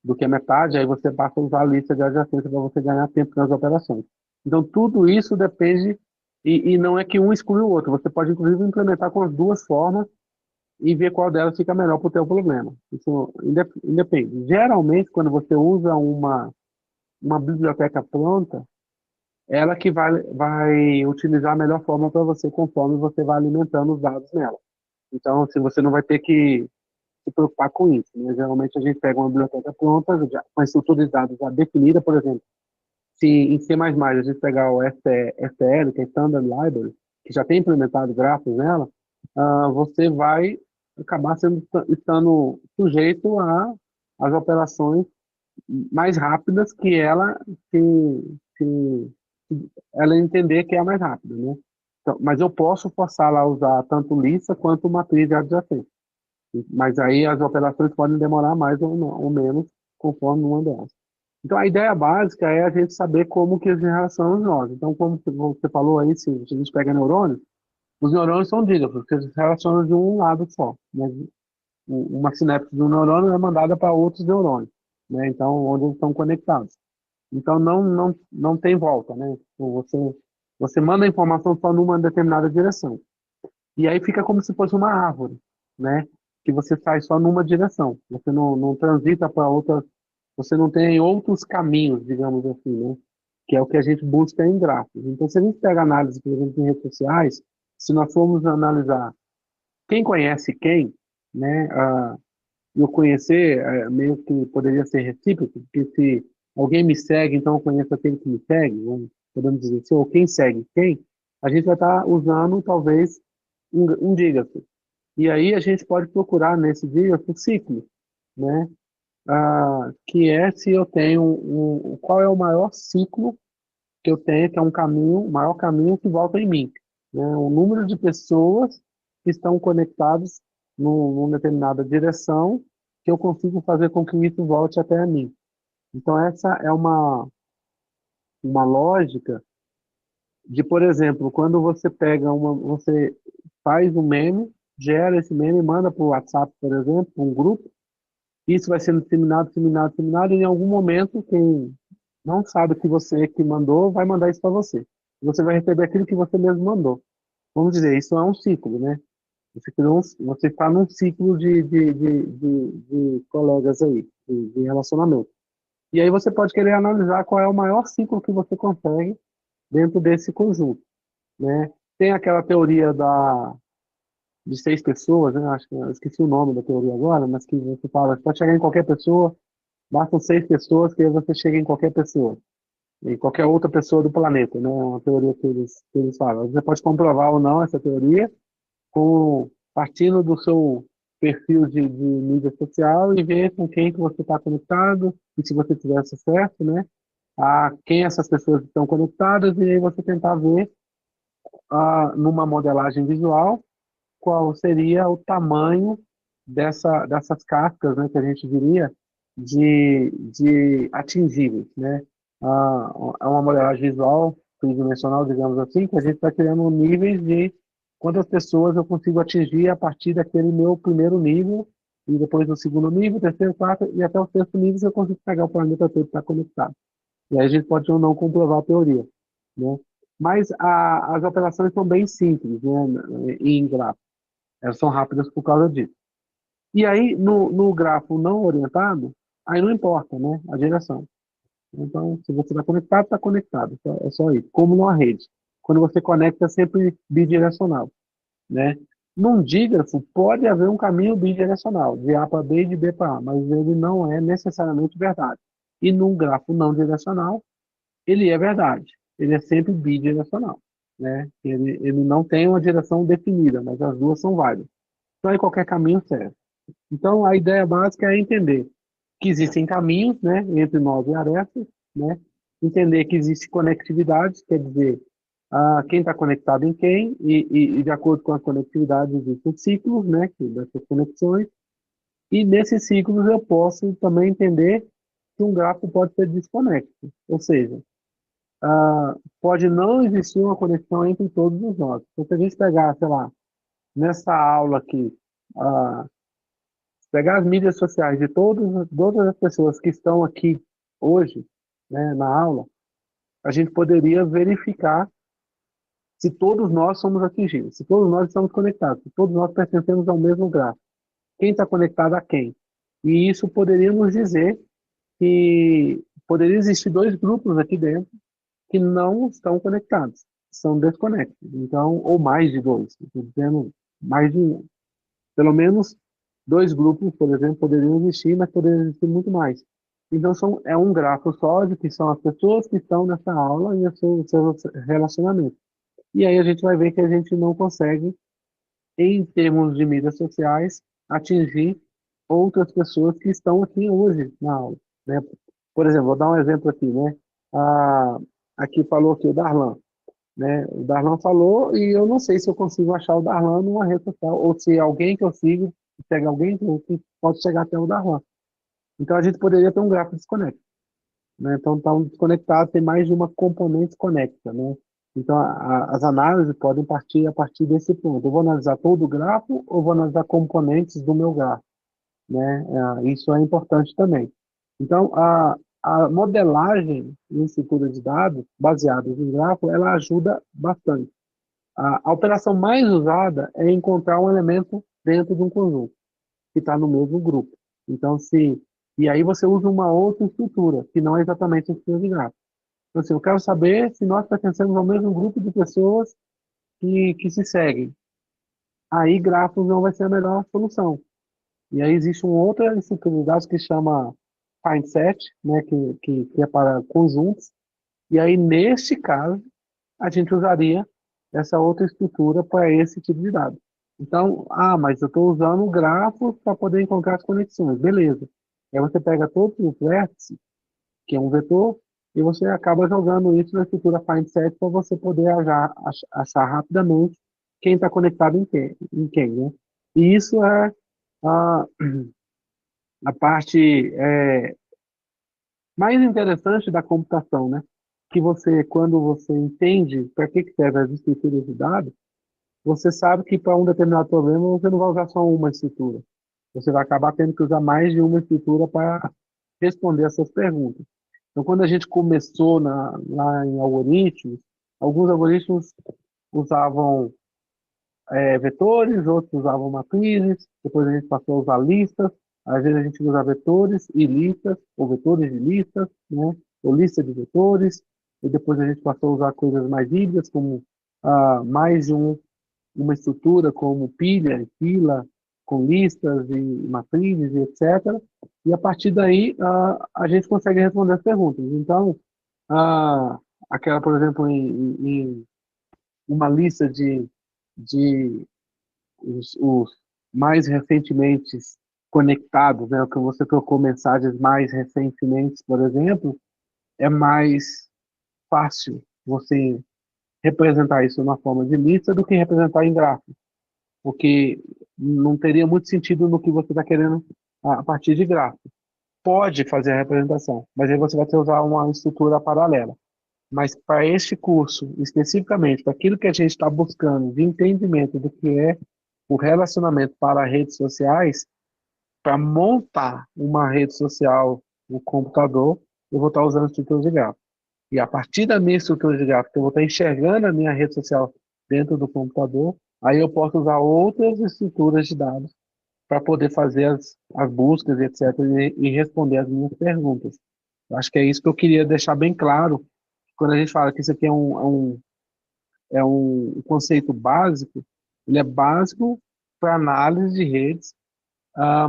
A: do que a metade, aí você passa a usar a lista de adjacência para você ganhar tempo nas operações. Então, tudo isso depende, e não é que um exclui o outro, você pode, inclusive, implementar com as duas formas e ver qual delas fica melhor para o teu problema. Isso independe. Geralmente, quando você usa uma biblioteca pronta, ela que vai utilizar a melhor forma para você, conforme você vai alimentando os dados nela. Então, se você não vai ter que se preocupar com isso, né? Geralmente a gente pega uma biblioteca pronta, já, com a estrutura de dados já definida, por exemplo, se em C++ a gente pegar o STL, que é Standard Library, que já tem implementado grafos nela, você vai acabar estando sujeito às operações mais rápidas que, que ela entender que é a mais rápida, né? Então, mas eu posso forçá-la a usar tanto lista quanto matriz de adjacência. Mas aí as operações podem demorar mais ou menos conforme uma delas. Então a ideia básica é a gente saber como que eles relacionam os nós. Então, como você falou aí, se a gente pega neurônios, os neurônios são dígrafos, porque eles se relacionam de um lado só, né? Uma sinapse de um neurônio é mandada para outros neurônios, né? Então, onde eles estão conectados. Então, não tem volta, né? Então, você manda a informação só numa determinada direção. E aí fica como se fosse uma árvore, né? Que você sai só numa direção. Você não transita para outra, você não tem outros caminhos, digamos assim, né? Que é o que a gente busca em gráficos. Então, se a gente pega análise, por exemplo, em redes sociais, se nós formos analisar quem conhece quem, né? Eu conhecer, meio que poderia ser recíproco, porque se alguém me segue, então eu conheço aquele que me segue, né? Podemos dizer assim, ou quem segue quem, a gente vai estar usando, talvez, um dígrafo. E aí a gente pode procurar nesse dígrafo ciclo, né? Que é se eu tenho qual é o maior ciclo que eu tenho, que é um caminho, o maior caminho que volta em mim, né? O número de pessoas que estão conectadas numa determinada direção, que eu consigo fazer com que isso volte até mim. Então essa é uma lógica de, por exemplo, quando você você faz um meme, gera esse meme, manda para o WhatsApp, por exemplo, um grupo, isso vai sendo disseminado, disseminado, disseminado, e em algum momento quem não sabe que você que mandou vai mandar isso para você. Você vai receber aquilo que você mesmo mandou. Vamos dizer, isso é um ciclo, né? Você está num ciclo de colegas aí, de relacionamento. E aí você pode querer analisar qual é o maior ciclo que você consegue dentro desse conjunto. né? Tem aquela teoria de 6 pessoas, né? Acho que eu esqueci o nome da teoria agora, mas que você fala que pode chegar em qualquer pessoa, bastam 6 pessoas que aí você chega em qualquer pessoa, em qualquer outra pessoa do planeta, né? É uma teoria que eles falam. Você pode comprovar ou não essa teoria partindo do seu perfil de mídia social e ver com quem que você está conectado e se você tiver acesso, né? A quem essas pessoas estão conectadas e aí você tentar ver numa modelagem visual qual seria o tamanho dessas cascas, né, que a gente diria, de atingíveis, né? É uma modelagem visual tridimensional, digamos assim, que a gente está criando níveis de quantas pessoas eu consigo atingir a partir daquele meu primeiro nível, e depois do segundo nível, terceiro, quarto, e até o sexto nível eu consigo pegar o planeta todo que está conectado. E aí a gente pode ou não comprovar a teoria, né? Mas as operações são bem simples, né, em gráfico. Elas são rápidas por causa disso. E aí, no grafo não orientado, aí não importa, né, a direção. Então, se você está conectado. É só isso. Como numa rede. Quando você conecta, é sempre bidirecional, né? Num dígrafo, pode haver um caminho bidirecional, de A para B e de B para A, mas ele não é necessariamente verdade. E num grafo não direcional, ele é verdade. Ele é sempre bidirecional, né? Ele não tem uma direção definida, mas as duas são válidas. Então, em qualquer caminho serve. Então, a ideia básica é entender que existem caminhos, né, entre nós e arestas, né? Entender que existe conectividade, quer dizer, quem está conectado em quem, e de acordo com a conectividade existem ciclos, né, dessas conexões, e nesses ciclos eu posso também entender que um grafo pode ser desconexo, ou seja, pode não existir uma conexão entre todos os nós. Então, se a gente pegar, sei lá, nessa aula aqui, ah, pegar as mídias sociais de todas as pessoas que estão aqui hoje, né, na aula, a gente poderia verificar se todos nós somos atingidos, se todos nós estamos conectados, se todos nós pertencemos ao mesmo grafo. Quem está conectado a quem? E isso poderia nos dizer que poderia existir 2 grupos aqui dentro que não estão conectados, são desconectos. Então, ou mais de 2, estou dizendo mais de 1. Pelo menos 2 grupos, por exemplo, poderiam existir, mas poderiam existir muito mais. Então, é um grafo sólido, que são as pessoas que estão nessa aula e os seus relacionamentos. E aí a gente vai ver que a gente não consegue, em termos de mídias sociais, atingir outras pessoas que estão aqui hoje na aula, né? Por exemplo, vou dar um exemplo aqui, né? Aqui falou aqui o Darlan, né? O Darlan falou e eu não sei se eu consigo achar o Darlan numa rede social, ou se alguém que eu sigo pega alguém que pode chegar até o Darlan. Então a gente poderia ter um gráfico desconecto, né? Então está um desconectado, tem mais de uma componente conecta, né? Então as análises podem partir a partir desse ponto. Eu vou analisar todo o grafo ou vou analisar componentes do meu grafo, né? Isso é importante também. Então a modelagem em estrutura de dados baseada em grafo, ela ajuda bastante. A operação mais usada é encontrar um elemento dentro de um conjunto, que está no mesmo grupo. Então, e aí você usa uma outra estrutura, que não é exatamente a estrutura de grafo. Então, assim, eu quero saber se nós pertencemos ao mesmo grupo de pessoas que se seguem. Aí, grafos não vai ser a melhor solução. E aí existe uma outra estrutura de dados que chama FindSet, né, que é para conjuntos. E aí, neste caso, a gente usaria essa outra estrutura para esse tipo de dado. Então, mas eu estou usando grafos para poder encontrar as conexões. Beleza. Aí você pega todos os vértices, que é um vetor, e você acaba jogando isso na estrutura FindSet para você poder achar rapidamente quem está conectado em quem, né? E isso é a, a parte mais interessante da computação, né? Que quando você entende para que serve as estruturas de dados, você sabe que para um determinado problema você não vai usar só uma estrutura. Você vai acabar tendo que usar mais de uma estrutura para responder essas perguntas. Então, quando a gente começou lá em algoritmos, alguns algoritmos usavam vetores, outros usavam matrizes, depois a gente passou a usar listas, às vezes a gente usa vetores e listas, ou vetores de listas, né? Ou lista de vetores, e depois a gente passou a usar coisas mais híbridas, como mais de uma estrutura como pilha e fila, com listas e matrizes, e etc. E a partir daí a gente consegue responder as perguntas. Então, aquela, por exemplo, em uma lista de os mais recentemente conectados, né, o que você trocou mensagens mais recentemente, por exemplo, é mais fácil você representar isso na forma de lista do que representar em gráfico, porque não teria muito sentido no que você está querendo a partir de gráfico. Pode fazer a representação, mas aí você vai ter que usar uma estrutura paralela. Mas para este curso, especificamente, para aquilo que a gente está buscando de entendimento do que é o relacionamento para redes sociais, para montar uma rede social no computador, eu vou estar usando estrutura de gráfico. E a partir da minha estrutura de gráfico, eu vou estar enxergando a minha rede social dentro do computador, aí eu posso usar outras estruturas de dados para poder fazer as buscas, etc., e responder as minhas perguntas. Eu acho que é isso que eu queria deixar bem claro, quando a gente fala que isso aqui é um conceito básico, ele é básico para análise de redes,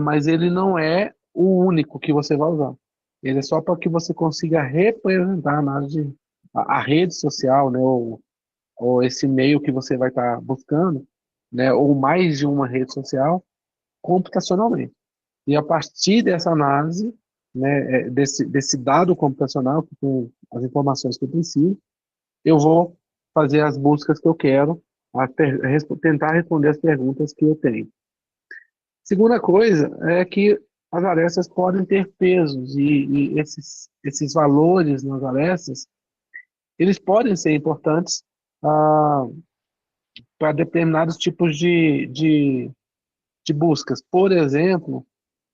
A: mas ele não é o único que você vai usar. Ele é só para que você consiga representar a análise, a rede social, né, ou esse meio que você vai estar buscando, né, ou mais de uma rede social, computacionalmente. E a partir dessa análise, né, desse dado computacional, que tem as informações que eu preciso, eu vou fazer as buscas que eu quero, tentar responder as perguntas que eu tenho. Segunda coisa é que as arestas podem ter pesos e esses valores nas arestas, eles podem ser importantes para determinados tipos de buscas. Por exemplo,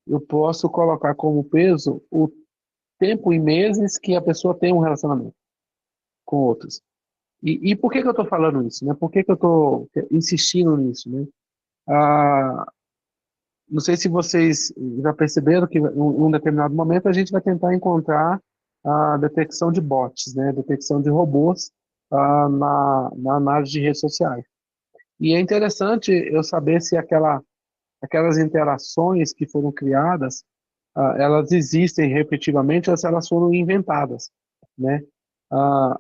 A: eu posso colocar como peso o tempo em meses que a pessoa tem um relacionamento com outros. E por que que eu estou falando isso, né? Por que que eu estou insistindo nisso, né? Ah, não sei se vocês já perceberam que em um determinado momento a gente vai tentar encontrar a detecção de bots, né? Detecção de robôs na análise de redes sociais. E é interessante eu saber se aquelas interações que foram criadas, elas existem repetitivamente ou se elas foram inventadas, né?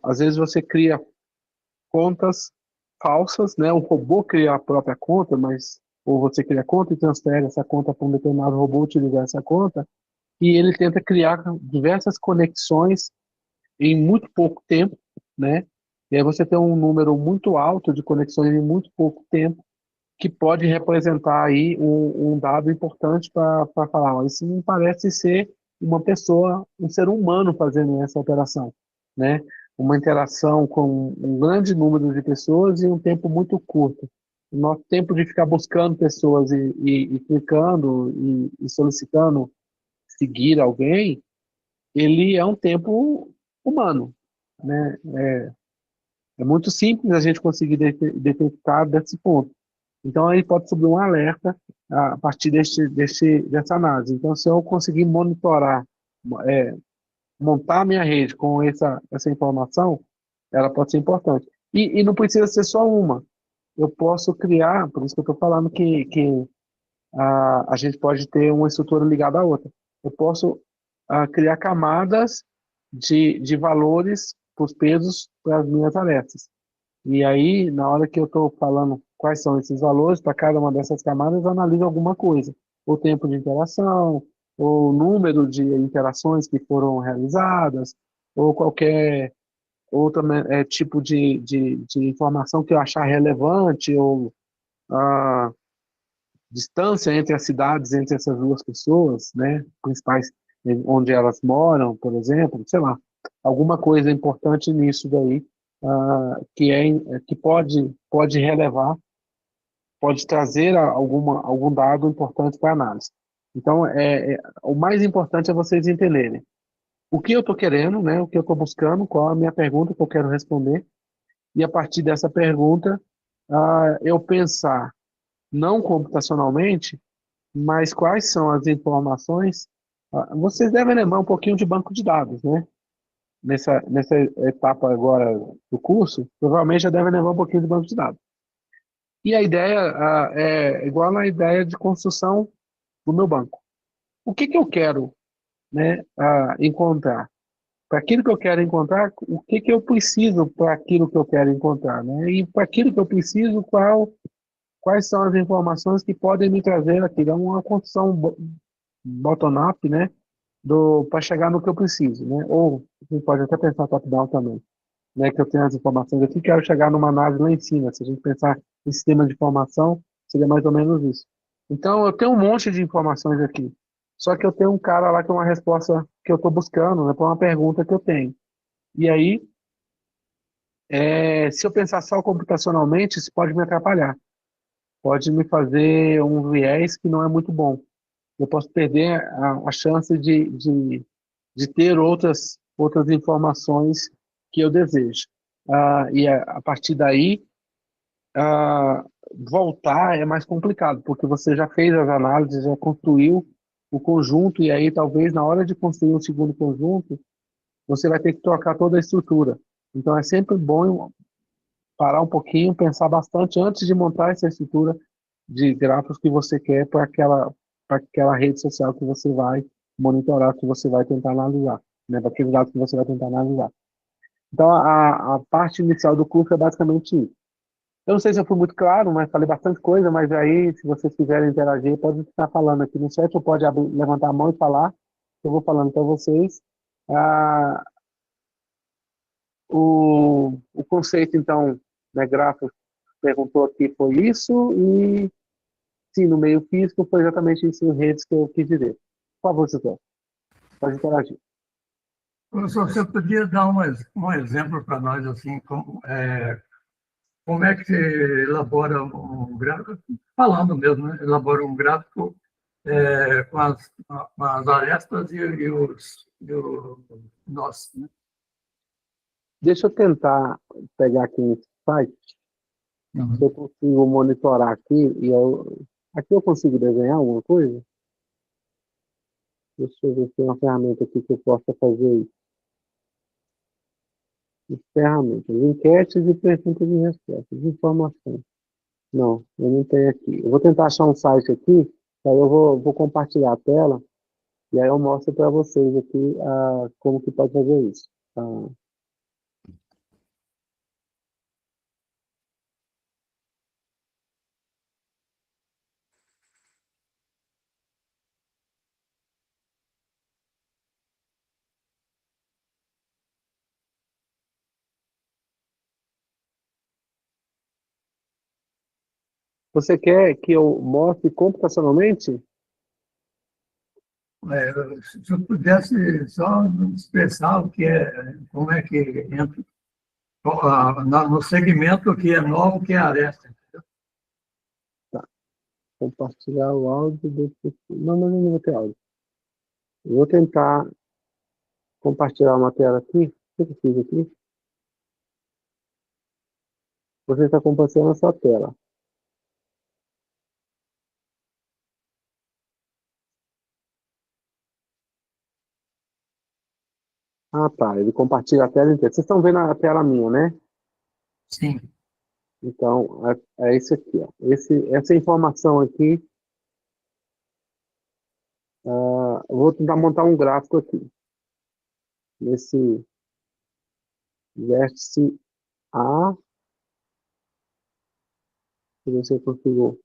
A: Às vezes você cria contas falsas, né? O robô cria a própria conta, mas ou você cria a conta e transfere essa conta para um determinado robô utilizar essa conta, e ele tenta criar diversas conexões em muito pouco tempo, né? E aí você tem um número muito alto de conexões em muito pouco tempo, que pode representar aí um dado importante para falar, ó, isso não parece ser uma pessoa, um ser humano fazendo essa operação, né? Uma interação com um grande número de pessoas em um tempo muito curto. O nosso tempo de ficar buscando pessoas e clicando e solicitando seguir alguém, ele é um tempo humano, né? É muito simples a gente conseguir detectar desse ponto. Então, aí pode subir um alerta a partir dessa análise. Então, se eu conseguir monitorar, é, montar a minha rede com essa informação, ela pode ser importante. E não precisa ser só uma. Eu posso criar, por isso que eu estou falando que a gente pode ter uma estrutura ligada à outra. Eu posso criar camadas de valores para os pesos para as minhas arestas. E aí, na hora que eu estou falando quais são esses valores, para cada uma dessas camadas, eu analiso alguma coisa. O tempo de interação, o número de interações que foram realizadas, ou qualquer outro tipo de informação que eu achar relevante, ou a distância entre as cidades, entre essas duas pessoas, né, principais, onde elas moram, por exemplo, sei lá, alguma coisa importante nisso daí, que pode relevar, pode trazer algum dado importante para a análise. Então, o mais importante é vocês entenderem o que eu estou querendo, né, o que eu estou buscando, qual a minha pergunta que eu quero responder, e a partir dessa pergunta, eu pensar não computacionalmente, mas quais são as informações? Vocês devem lembrar um pouquinho de banco de dados, né? nessa etapa agora do curso, provavelmente já deve levar um pouquinho de banco de dados. E a ideia é igual na ideia de construção do meu banco. O que que eu quero, né, encontrar? Para aquilo que eu quero encontrar, o que que eu preciso para aquilo que eu quero encontrar, né? E para aquilo que eu preciso, quais são as informações que podem me trazer aquilo? É uma construção bottom-up, né? Para chegar no que eu preciso, né? Ou a gente pode até pensar top-down também, né? Que eu tenho as informações aqui, quero chegar numa análise lá em cima. Se a gente pensar em sistema de informação, seria mais ou menos isso. Então, eu tenho um monte de informações aqui. Só que eu tenho um cara lá que é uma resposta que eu estou buscando, né, para uma pergunta que eu tenho. E aí, se eu pensar só computacionalmente, isso pode me atrapalhar. Pode me fazer um viés que não é muito bom. Eu posso perder a chance de ter outras informações que eu desejo. E a partir daí, ah, voltar é mais complicado, porque você já fez as análises, já construiu o conjunto, e aí talvez na hora de construir um segundo conjunto, você vai ter que trocar toda a estrutura. Então é sempre bom parar um pouquinho, pensar bastante antes de montar essa estrutura de gráficos que você quer para aquela rede social que você vai monitorar, que você vai tentar analisar, né, para aquele dado que você vai tentar analisar. Então, a parte inicial do curso é basicamente isso. Eu não sei se eu fui muito claro, mas falei bastante coisa, mas aí, se vocês quiserem interagir, pode estar falando aqui no chat, ou pode levantar a mão e falar, eu vou falando para vocês. Ah, o conceito, então, né, gráfico, perguntou aqui, foi isso, e sim, no meio físico foi exatamente isso em redes que eu quis dizer. Por favor, José, pode interagir.
C: Professor, você podia dar um exemplo para nós, assim, como é que se elabora um gráfico, falando mesmo, né? Elabora um gráfico com as arestas e o nós, né?
A: Deixa eu tentar pegar aqui nesse site, se eu
C: Uhum.
A: consigo monitorar aqui, aqui eu consigo desenhar alguma coisa? Deixa eu ver se tem uma ferramenta aqui que eu possa fazer isso. Ferramentas, enquetes e perguntas e respostas, informação. Não, eu não tenho aqui. Eu vou tentar achar um site aqui, aí eu vou compartilhar a tela, e aí eu mostro para vocês aqui como que pode fazer isso. Você quer que eu mostre computacionalmente?
C: Se eu pudesse só expressar o que é, como é que entra no segmento que é novo, que é a aresta.
A: Tá, compartilhar o áudio desse. Não, mas eu não vou ter áudio. Eu vou tentar compartilhar uma tela aqui. O que eu fiz aqui? Você está compartilhando a sua tela. Ah, tá. Ele compartilha a tela inteira. Vocês estão vendo a tela minha, né?
C: Sim.
A: Então, é isso aqui, ó. Essa informação aqui, eu vou tentar montar um gráfico aqui. Nesse vértice A, se você configurou.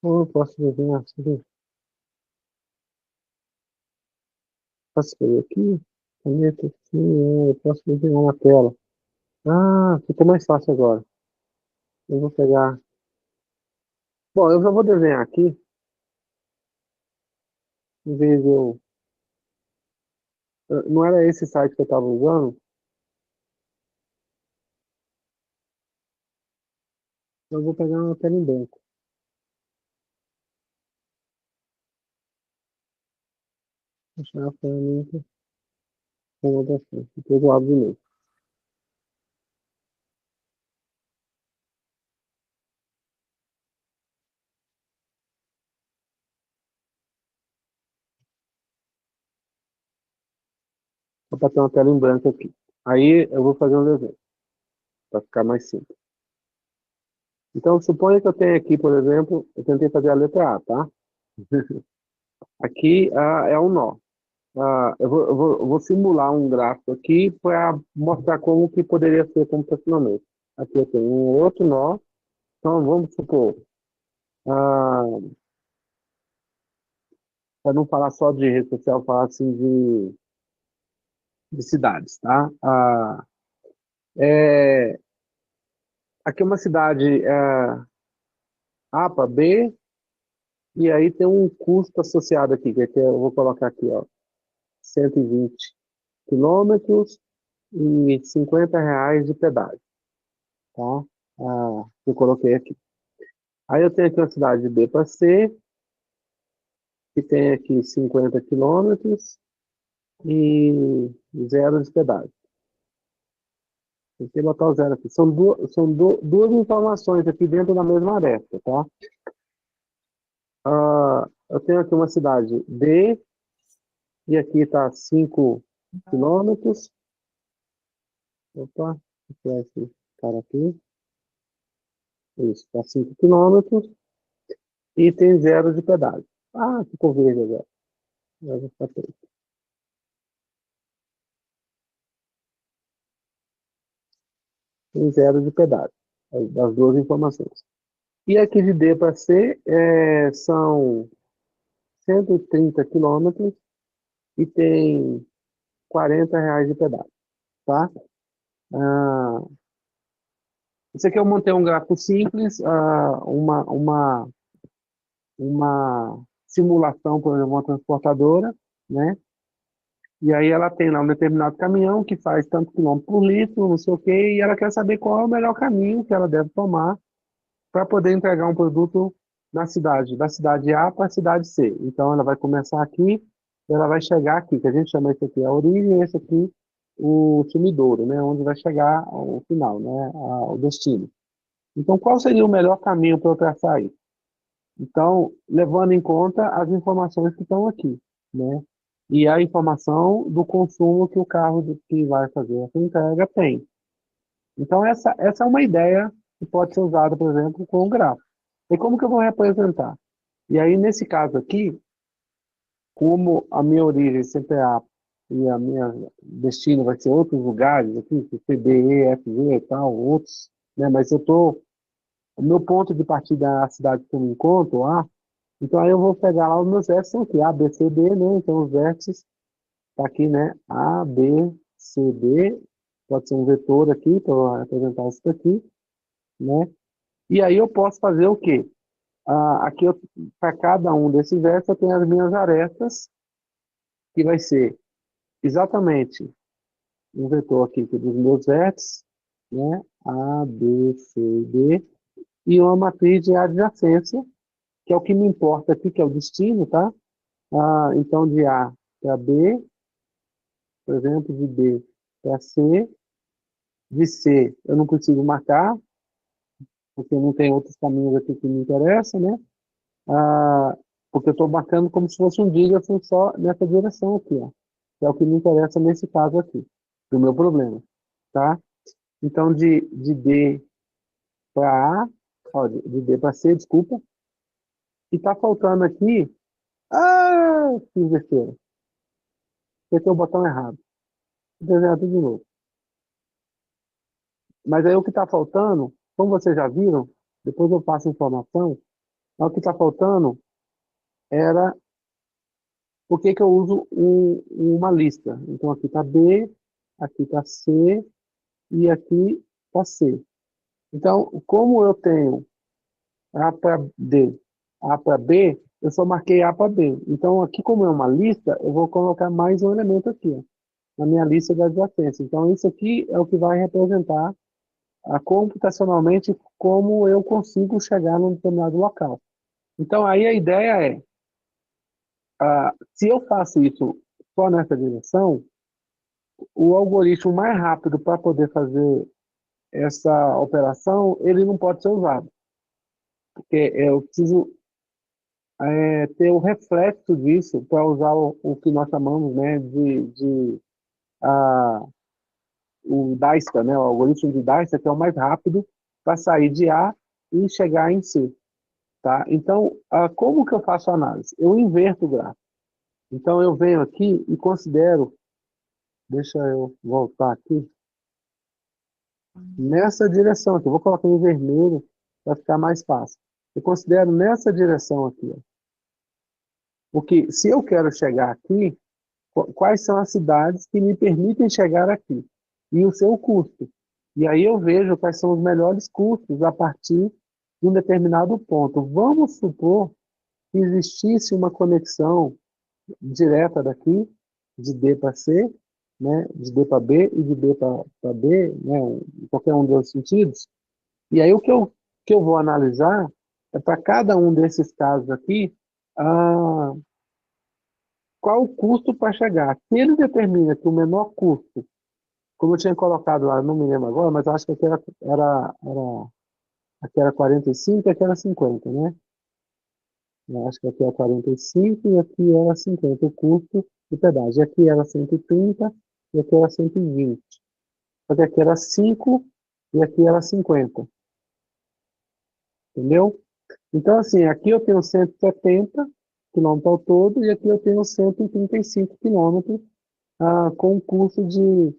A: Ou eu posso desenhar assim. Posso escrever aqui? Caneta assim, eu posso desenhar na tela. Ah, ficou mais fácil agora. Eu vou pegar. Bom, eu já vou desenhar aqui, em vez de eu. Não era esse site que eu estava usando, eu vou pegar uma tela em branco. Achar a ferramenta com anotação. Depois eu abro de novo. Vou passar uma tela em branco aqui. Aí eu vou fazer um desenho, para ficar mais simples. Então, suponha que eu tenho aqui, por exemplo, eu tentei fazer a letra A, tá? Aqui é um nó. Eu vou simular um gráfico aqui para mostrar como que poderia ser computacionalmente. Aqui eu tenho um outro nó. Então, vamos supor, para não falar só de rede social, falar assim de cidades, tá? É, aqui é uma cidade A para B, e aí tem um custo associado aqui, que eu vou colocar aqui, ó, 120 quilômetros e R$ 50 de pedágio, tá? Eu coloquei aqui. Aí eu tenho aqui uma cidade de B para C, que tem aqui 50 quilômetros e zero de pedágio. Tem que botar o zero aqui. Duas informações aqui dentro da mesma aresta, tá? Eu tenho aqui uma cidade D, e aqui está 5 quilômetros. Opa, vou tirar esse cara aqui. Isso, está 5 quilômetros e tem zero de pedágio. Ficou verde agora. Agora vai ficar preto. Tem zero de pedágio. Das duas informações. E aqui de D para C são 130 quilômetros e tem R$ 40 de pedágio, tá? Isso aqui eu montei um gráfico simples, uma simulação, por exemplo, uma transportadora, né? E aí ela tem lá um determinado caminhão que faz tanto quilômetro por litro, não sei o quê, e ela quer saber qual é o melhor caminho que ela deve tomar para poder entregar um produto na cidade, da cidade A para a cidade C. Então ela vai começar aqui, ela vai chegar aqui, que a gente chama isso aqui a origem, esse aqui o sumidouro, né? Onde vai chegar ao final, né? O destino. Então qual seria o melhor caminho para eu traçar aí? Então, levando em conta as informações que estão aqui, né? E a informação do consumo que o carro que vai fazer essa entrega tem. Então, essa é uma ideia que pode ser usada, por exemplo, com o gráfico. E como que eu vou representar? E aí, nesse caso aqui, como a minha origem sempre é A e a minha destino vai ser outros lugares, aqui, C, D, E, F, G e tal, outros, né? Mas o meu ponto de partida é a cidade que eu me encontro, A. Então aí eu vou pegar lá os meus vértices são aqui, A, B, C, D, né? Então os vértices tá aqui, né? A, B, C, D, pode ser um vetor aqui para representar isso daqui, né? E aí eu posso fazer o quê? Aqui para cada um desses vértices eu tenho as minhas arestas, que vai ser exatamente um vetor aqui dos meus vértices, né? A, B, C, D, e uma matriz de adjacência, que é o que me importa aqui, que é o destino, tá? Então, de A para B, por exemplo, de B para C, de C eu não consigo marcar, porque não tem outros caminhos aqui que me interessam, né? Porque eu estou marcando como se fosse um dígrafo só nessa direção aqui, ó, que é o que me interessa nesse caso aqui, do meu problema, tá? Então, de D para A, ó, de D para C, desculpa, e está faltando aqui, fiz besteira, apertei o botão errado, vou desenhar tudo de novo. Mas aí o que está faltando, como vocês já viram, depois eu passo a informação, o que está faltando era por que eu uso uma lista. Então aqui está B, aqui está C e aqui está C. Então, como eu tenho A para D, A para B, eu só marquei A para B. Então aqui, como é uma lista, eu vou colocar mais um elemento aqui, ó, na minha lista de adjacência. Então isso aqui é o que vai representar computacionalmente como eu consigo chegar num determinado local. Então, aí a ideia é, se eu faço isso só nessa direção, o algoritmo mais rápido para poder fazer essa operação, ele não pode ser usado. Porque eu preciso ter o reflexo disso para usar o que nós chamamos, né, de o Dijkstra, né, o algoritmo de Dijkstra, que é o mais rápido para sair de A e chegar em C. Tá? Então, como que eu faço a análise? Eu inverto o gráfico. Então, eu venho aqui e considero, deixa eu voltar aqui, nessa direção aqui. Eu vou colocar em vermelho para ficar mais fácil. Eu considero nessa direção aqui. Ó. Porque se eu quero chegar aqui, quais são as cidades que me permitem chegar aqui? E o seu custo. E aí eu vejo quais são os melhores custos a partir de um determinado ponto. Vamos supor que existisse uma conexão direta daqui, de D para C, né, de D para B e de B para D, né, em qualquer um dos sentidos. E aí o que eu vou analisar é para cada um desses casos aqui, qual o custo para chegar. Se ele determina que o menor custo, como eu tinha colocado lá, não me lembro agora, mas eu acho que aqui aqui era 45 e aqui era 50, né? Eu acho que aqui era 45 e aqui era 50 o custo de pedágio. Aqui era 130 e aqui era 120. Só que aqui era 5 e aqui era 50. Entendeu? Então, assim, aqui eu tenho 170 quilômetros ao todo e aqui eu tenho 135 quilômetros com um custo de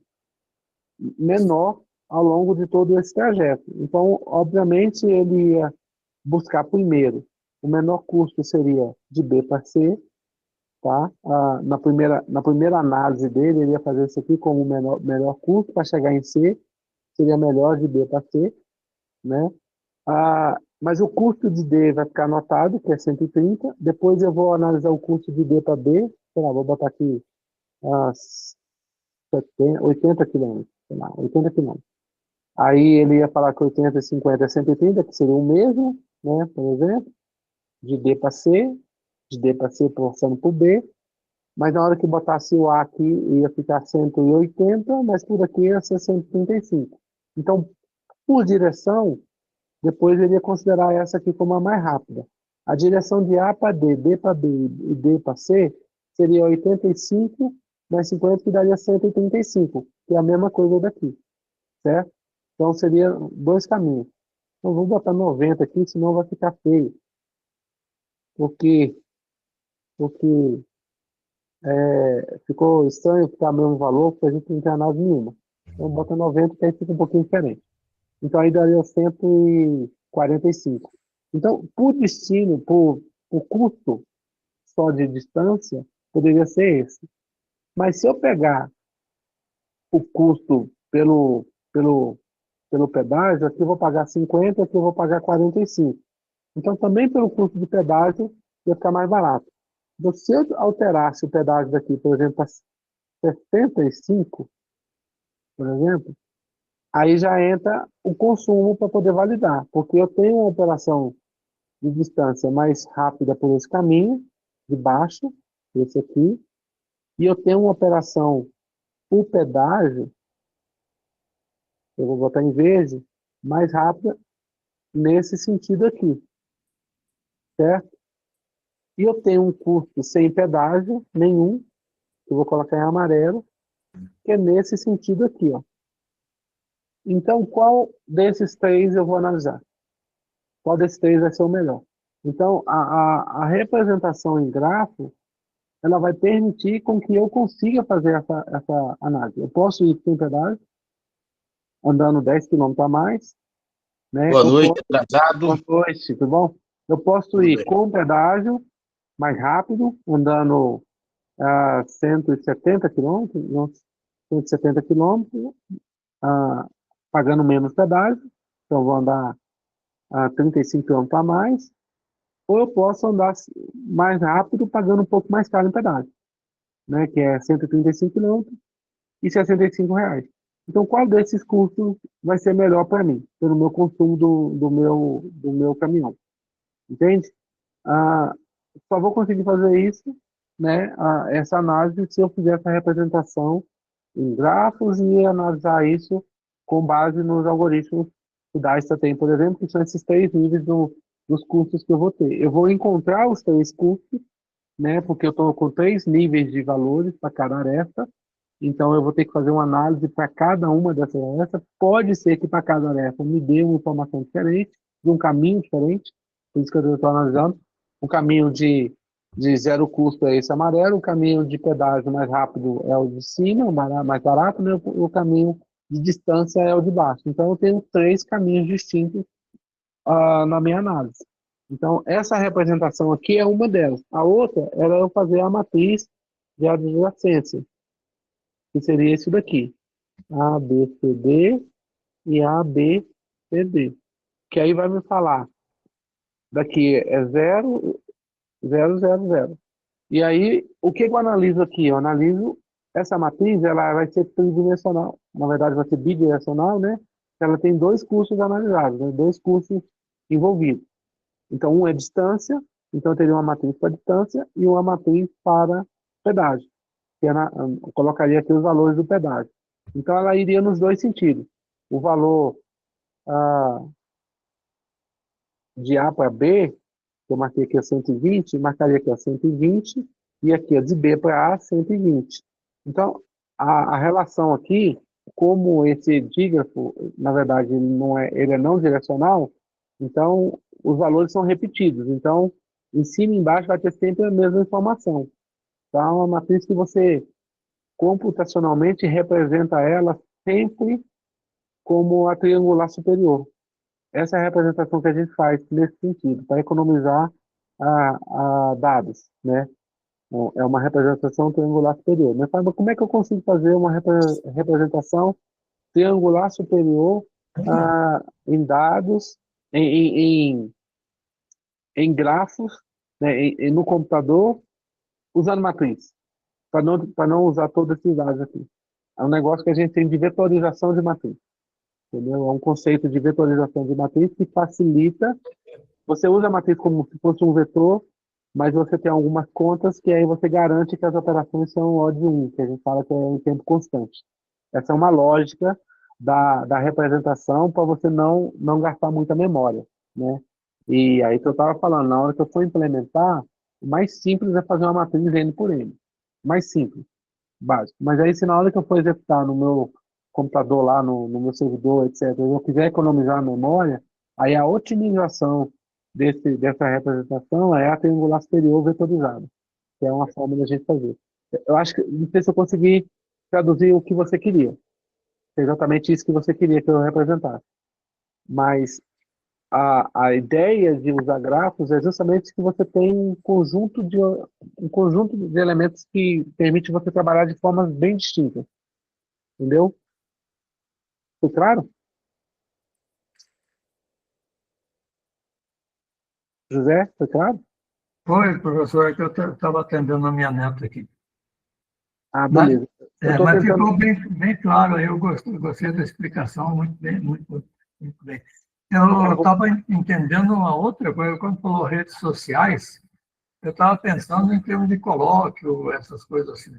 A: menor ao longo de todo esse trajeto. Então, obviamente, ele ia buscar primeiro. O menor custo seria de B para C, tá? Na primeira análise dele, ele ia fazer isso aqui como o melhor custo para chegar em C, seria melhor de B para C, né? Mas o custo de D vai ficar anotado, que é 130. Depois eu vou analisar o custo de D para B, sei lá, vou botar aqui 80 quilômetros, sei lá, 80 quilômetros. Aí ele ia falar que 80 e 50 é 130, que seria o mesmo, né, por exemplo, de D para C, de D para C passando por B, mas na hora que botasse o A aqui, ia ficar 180, mas por aqui ia ser 135. Então, por direção, depois ele ia considerar essa aqui como a mais rápida. A direção de A para D, D para B e D para C seria 85 mais 50, que daria 135, que é a mesma coisa daqui, certo? Então, seria dois caminhos. Então, vamos botar 90 aqui, senão vai ficar feio. Porque ficou estranho ficar o mesmo valor, porque a gente não tem análise nenhuma. Então, bota 90, que aí fica um pouquinho diferente. Então, aí daria 145. Então, por destino, por custo só de distância, poderia ser esse. Mas se eu pegar o custo pelo pedágio, aqui eu vou pagar 50, aqui eu vou pagar 45. Então, também pelo custo de pedágio, ia ficar mais barato. Então, se eu alterasse o pedágio daqui, por exemplo, para 75, por exemplo, aí já entra o consumo para poder validar, porque eu tenho uma operação de distância mais rápida por esse caminho, de baixo, esse aqui, e eu tenho uma operação por pedágio, eu vou botar em verde, mais rápida nesse sentido aqui, certo? E eu tenho um custo sem pedágio nenhum, que eu vou colocar em amarelo, que é nesse sentido aqui, ó. Então, qual desses três eu vou analisar? Qual desses três vai ser o melhor? Então, a representação em grafo, ela vai permitir com que eu consiga fazer essa análise. Eu posso ir sem pedágio, andando 10 km a mais, né?
D: Boa noite, atrasado.
A: Boa noite, tudo bom? Eu posso
D: Tudo
A: ir
D: bem.
A: com pedágio, mais rápido, andando 170 km, 170 km, pagando menos pedágio, então eu vou andar 35 km a mais, ou eu posso andar mais rápido, pagando um pouco mais caro em pedágio, né, que é 135 km e R$ 65. Então, qual desses custos vai ser melhor para mim, pelo meu consumo do meu caminhão? Entende? Só vou conseguir fazer isso, né, essa análise, se eu fizer essa representação em grafos e analisar isso com base nos algoritmos que o Dijkstra tem, por exemplo, que são esses três níveis dos custos que eu vou ter. Eu vou encontrar os três custos, né, porque eu estou com três níveis de valores para cada aresta, Então, eu vou ter que fazer uma análise para cada uma dessas tarefas. Pode ser que para cada tarefa me dê uma informação diferente, de um caminho diferente, por isso que eu estou analisando. O caminho de zero custo é esse amarelo, o caminho de pedágio mais rápido é o de cima, o mais barato, né? O caminho de distância é o de baixo. Então, eu tenho 3 caminhos distintos na minha análise. Então, essa representação aqui é uma delas. A outra era eu fazer a matriz de adjacência, que seria isso daqui. A, B, C, D e A, B, C, D. Que aí vai me falar, daqui é 0, 0, 0, 0. E aí, o que eu analiso aqui? Eu analiso essa matriz, ela vai ser tridimensional. Na verdade, vai ser bidirecional, né? Ela tem 2 cursos analisados, né? 2 cursos envolvidos. Então, um é distância, então eu teria uma matriz para distância e uma matriz para pedágio. Que eu colocaria aqui os valores do pedágio. Então, ela iria nos 2 sentidos. O valor de A para B, que eu marquei aqui a 120, marcaria aqui a 120, e aqui a de B para A, 120. Então, a relação aqui, como esse dígrafo, na verdade, ele é não direcional, então os valores são repetidos. Então, em cima e embaixo vai ter sempre a mesma informação. Então, é uma matriz que você computacionalmente representa ela sempre como a triangular superior. Essa é a representação que a gente faz nesse sentido, para economizar dados, né? É uma representação triangular superior. Mas como é que eu consigo fazer uma representação triangular superior em dados, em grafos, né, no computador, usando matriz, para não usar todos esses dados aqui? É um negócio que a gente tem de vetorização de matriz. Entendeu? É um conceito de vetorização de matriz que facilita. Você usa a matriz como se fosse um vetor, mas você tem algumas contas que aí você garante que as operações são ordem 1, que a gente fala que é em tempo constante. Essa é uma lógica da representação para você não gastar muita memória, né? E aí que eu estava falando, na hora que eu for implementar, o mais simples é fazer uma matriz N por N. Mais simples, básico. Mas aí se na hora que eu for executar no meu computador lá, no meu servidor, etc., eu quiser economizar a memória, aí a otimização dessa representação é a triangular superior vetorizada, que é uma forma da gente fazer. Eu acho que, não sei se eu consegui traduzir o que você queria. É exatamente isso que você queria que eu representasse. Mas a ideia de usar grafos é justamente que você tem um conjunto de elementos que permite você trabalhar de formas bem distintas. Entendeu? Foi claro? José, foi claro?
C: Foi, professor, é que eu estava atendendo a minha neta aqui.
A: Ah,
C: Mas,
A: beleza. Eu tô
C: mas
A: tentando...
C: ficou bem claro, aí eu gostei da explicação, muito bem, muito bem. Eu estava entendendo uma outra coisa, quando falou redes sociais, eu estava pensando em termos de colóquio, essas coisas assim.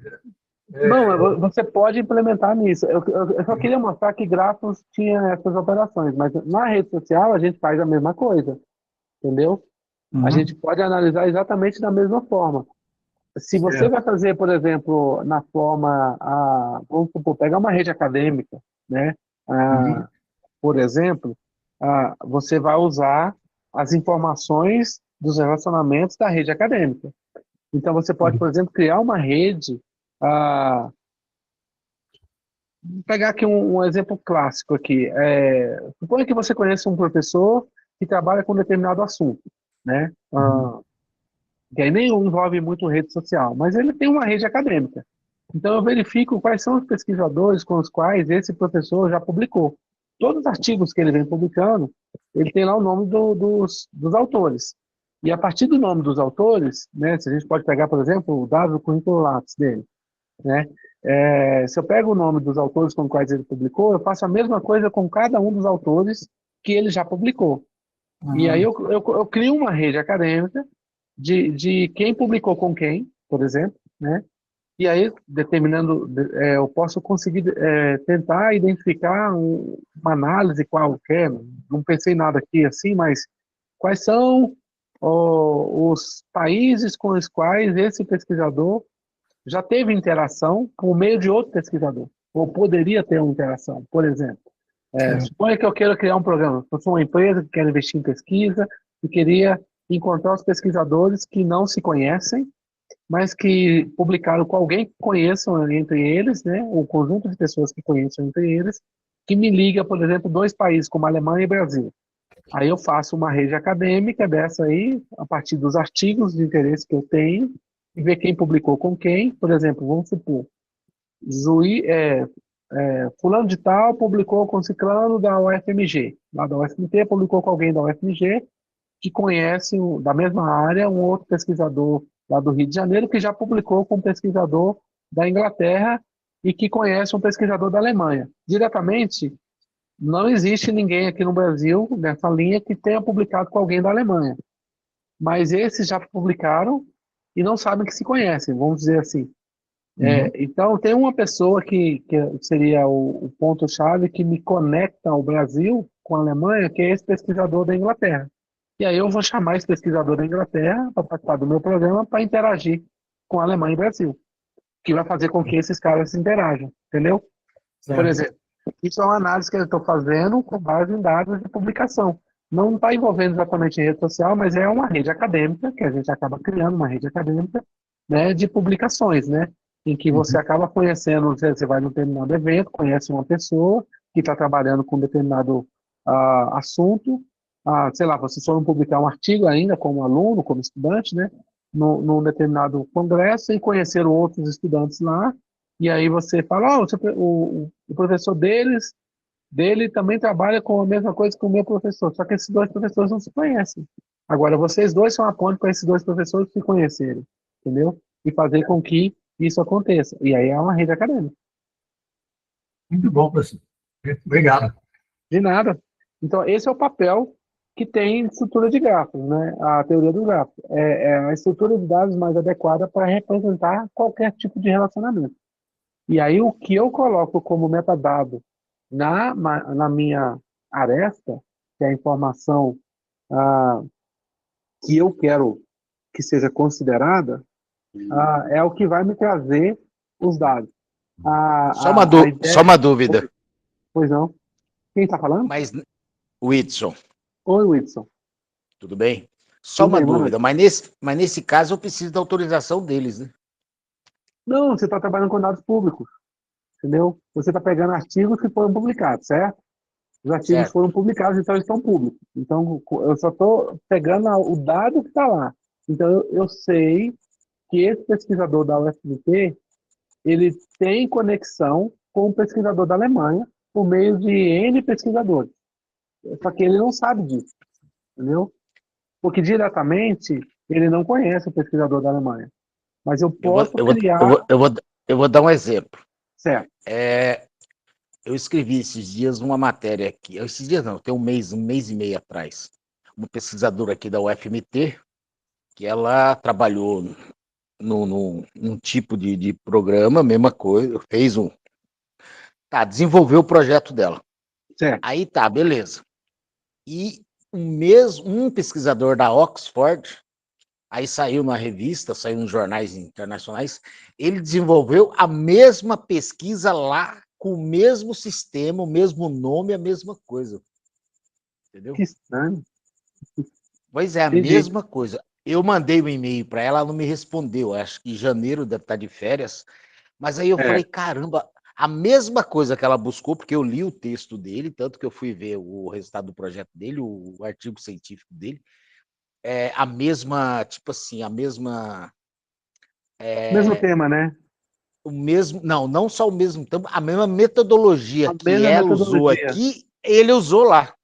A: Não, você pode implementar nisso. Eu só queria mostrar que grafos tinha essas operações, mas na rede social a gente faz a mesma coisa, entendeu? A gente pode analisar exatamente da mesma forma. Se você
C: Certo.
A: vai fazer, por exemplo, na forma, vamos supor, pegar uma rede acadêmica, né? Por exemplo, você vai usar as informações dos relacionamentos da rede acadêmica. Então, você pode, por exemplo, criar uma rede. Vou pegar aqui um exemplo clássico aqui. Suponha que você conhece um professor que trabalha com um determinado assunto, né? Que aí nem envolve muito rede social, mas ele tem uma rede acadêmica. Então, eu verifico quais são os pesquisadores com os quais esse professor já publicou. Todos os artigos que ele vem publicando, ele tem lá o nome dos autores. E a partir do nome dos autores, né, se a gente pode pegar, por exemplo, o dado do currículo Lattes dele, né, se eu pego o nome dos autores com os quais ele publicou, eu faço a mesma coisa com cada um dos autores que ele já publicou. E aí eu crio uma rede acadêmica de quem publicou com quem, por exemplo, né? E aí, eu posso conseguir tentar identificar uma análise qualquer, não pensei em nada aqui assim, mas quais são os países com os quais esse pesquisador já teve interação por meio de outro pesquisador, ou poderia ter uma interação. Por exemplo,
C: Sim.
A: suponha que eu queira criar um programa. Eu sou uma empresa que quer investir em pesquisa e queria encontrar os pesquisadores que não se conhecem, mas que publicaram com alguém que conheçam entre eles, né, um conjunto de pessoas que conheçam entre eles, que me liga, por exemplo, dois países como Alemanha e Brasil. Aí eu faço uma rede acadêmica dessa aí, a partir dos artigos de interesse que eu tenho, e ver quem publicou com quem. Por exemplo, vamos supor, Juí, fulano de tal publicou com ciclano da UFMG, lá da UFMT, publicou com alguém da UFMG, que conhece da mesma área um outro pesquisador lá do Rio de Janeiro, que já publicou com um pesquisador da Inglaterra e que conhece um pesquisador da Alemanha. Diretamente, não existe ninguém aqui no Brasil, nessa linha, que tenha publicado com alguém da Alemanha. Mas esses já publicaram e não sabem que se conhecem, vamos dizer assim.
C: Uhum.
A: Então, tem uma pessoa que seria o ponto-chave que me conecta ao Brasil com a Alemanha, que é esse pesquisador da Inglaterra. E aí eu vou chamar esse pesquisador da Inglaterra para participar do meu programa para interagir com a Alemanha e Brasil, que vai fazer com que esses caras se interajam, entendeu? Por
C: Certo.
A: exemplo, isso é uma análise que eu estou fazendo com base em dados de publicação. Não está envolvendo exatamente em rede social, mas é uma rede acadêmica, que a gente acaba criando uma rede acadêmica, né, de publicações, né, em que você
C: Uhum.
A: acaba conhecendo, você vai num determinado evento, conhece uma pessoa que está trabalhando com um determinado assunto, sei lá, vocês foram publicar um artigo ainda como aluno, como estudante, né, num determinado congresso e conheceram outros estudantes lá, e aí você fala, o professor dele também trabalha com a mesma coisa que o meu professor, só que esses dois professores não se conhecem. Agora, vocês dois são a ponte para esses dois professores se conhecerem, entendeu? E fazer com que isso aconteça. E aí é uma rede acadêmica.
C: Muito bom, professor. Obrigado.
A: De nada. Então, esse é o papel que tem estrutura de grafos, né? A teoria do grafo. É a estrutura de dados mais adequada para representar qualquer tipo de relacionamento. E aí, o que eu coloco como metadado na minha aresta, que é a informação ah, que eu quero que seja considerada, é o que vai me trazer os dados. A
D: Só
A: ideia.
D: uma dúvida,
A: Pois não. Quem está falando?
D: mas Whitson,
A: Oi, Whitson.
D: tudo bem? Só
A: Tudo
D: uma
A: bem, mano?
D: dúvida, mas nesse caso eu preciso da autorização deles, né?
A: Não, você está trabalhando com dados públicos, entendeu? Você está pegando artigos que foram publicados, certo? Os artigos
D: Certo.
A: foram publicados, então eles estão públicos. Então, eu só estou pegando o dado que está lá. Então, eu sei que esse pesquisador da UFMT, ele tem conexão com o pesquisador da Alemanha por meio de N pesquisadores. Só que ele não sabe disso, entendeu? Porque diretamente ele não conhece o pesquisador da Alemanha. Mas eu
D: Eu vou,
A: posso
D: eu vou, eu
A: criar,
D: vou, eu vou, eu vou dar um exemplo.
A: certo?
D: Eu escrevi esses dias uma matéria aqui, esses dias não, tem um mês e meio atrás, uma pesquisadora aqui da UFMT, que ela trabalhou num tipo de programa, mesma coisa, desenvolveu o projeto dela.
A: Certo.
D: Aí tá, beleza. E um pesquisador da Oxford, aí saiu na revista, saiu nos jornais internacionais, ele desenvolveu a mesma pesquisa lá, com o mesmo sistema, o mesmo nome, a mesma coisa. Entendeu?
A: Que estranho.
D: Pois é, a
A: Entendi.
D: mesma coisa. Eu mandei um e-mail para ela, ela não me respondeu. Acho que em janeiro deve estar de férias. Mas aí eu
A: É.
D: falei, caramba, a mesma coisa que ela buscou, porque eu li o texto dele, tanto que eu fui ver o resultado do projeto dele, o artigo científico dele, a mesma, tipo assim,
A: Mesmo tema, né?
D: o mesmo, não só o mesmo tempo, a mesma metodologia
A: A
D: que
A: mesma
D: ela usou
A: metodologia.
D: aqui, ele usou lá,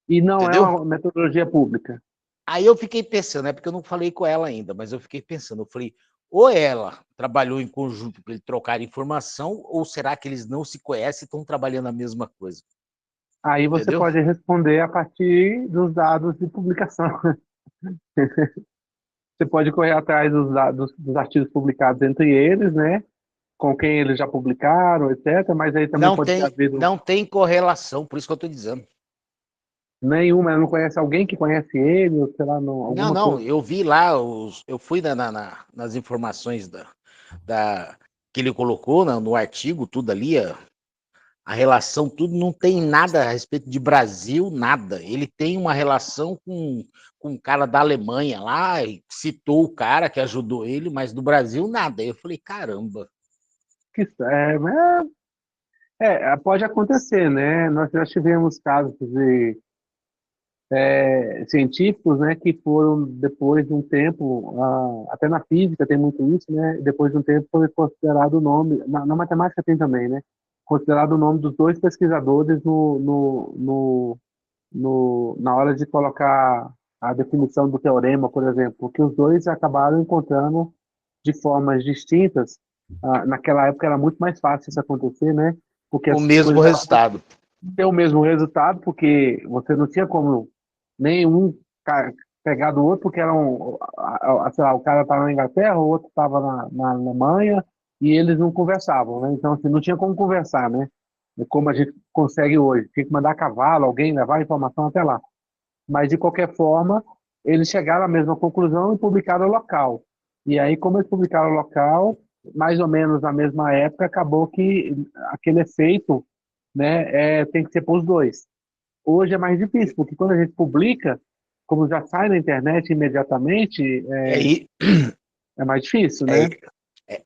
A: E não é
D: entendeu?
A: uma metodologia pública.
D: Aí eu fiquei pensando, porque eu não falei com ela ainda, mas eu fiquei pensando, eu falei, ou ela trabalhou em conjunto para ele trocar informação, ou será que eles não se conhecem e estão trabalhando a mesma coisa?
A: Aí você
D: Entendeu?
A: pode responder a partir dos dados de publicação. Você pode correr atrás dos dados dos artigos publicados entre eles, né? Com quem eles já publicaram, etc. Mas aí também
D: Não
A: pode ter
D: tem,
A: havido
D: não tem correlação, por isso que eu estou dizendo.
A: nenhuma, ela não conhece alguém que conhece ele, ou sei lá, não, alguma
D: Não,
A: coisa.
D: eu vi lá, eu fui nas informações que ele colocou no artigo, tudo ali, a relação, tudo, não tem nada a respeito de Brasil, nada. Ele tem uma relação com um cara da Alemanha lá, e citou o cara que ajudou ele, mas do Brasil, nada. Eu falei, caramba.
A: Pode acontecer, né? Nós já tivemos casos de científicos, né, que foram, depois de um tempo, até na física tem muito isso, né? Depois de um tempo foi considerado o nome, na matemática tem também, né? Considerado o nome dos dois pesquisadores na hora de colocar a definição do teorema, por exemplo, porque os dois acabaram encontrando de formas distintas. Naquela época era muito mais fácil isso acontecer, né? Porque
D: O
A: as
D: mesmo
A: coisas
D: resultado.
A: ter o mesmo resultado, porque você não tinha como nenhum pegar do outro, porque sei lá, o cara estava na Inglaterra, o outro estava na Alemanha, e eles não conversavam, né? Então, assim, não tinha como conversar, né? Como a gente consegue hoje. Tinha que mandar cavalo, alguém levar a informação até lá. Mas, de qualquer forma, eles chegaram à mesma conclusão e publicaram local. E aí, como eles publicaram local, mais ou menos na mesma época, acabou que aquele efeito, né, tem que ser para os dois. Hoje é mais difícil, porque quando a gente publica, como já sai na internet imediatamente,
D: E aí,
A: é mais difícil,
D: é,
A: né?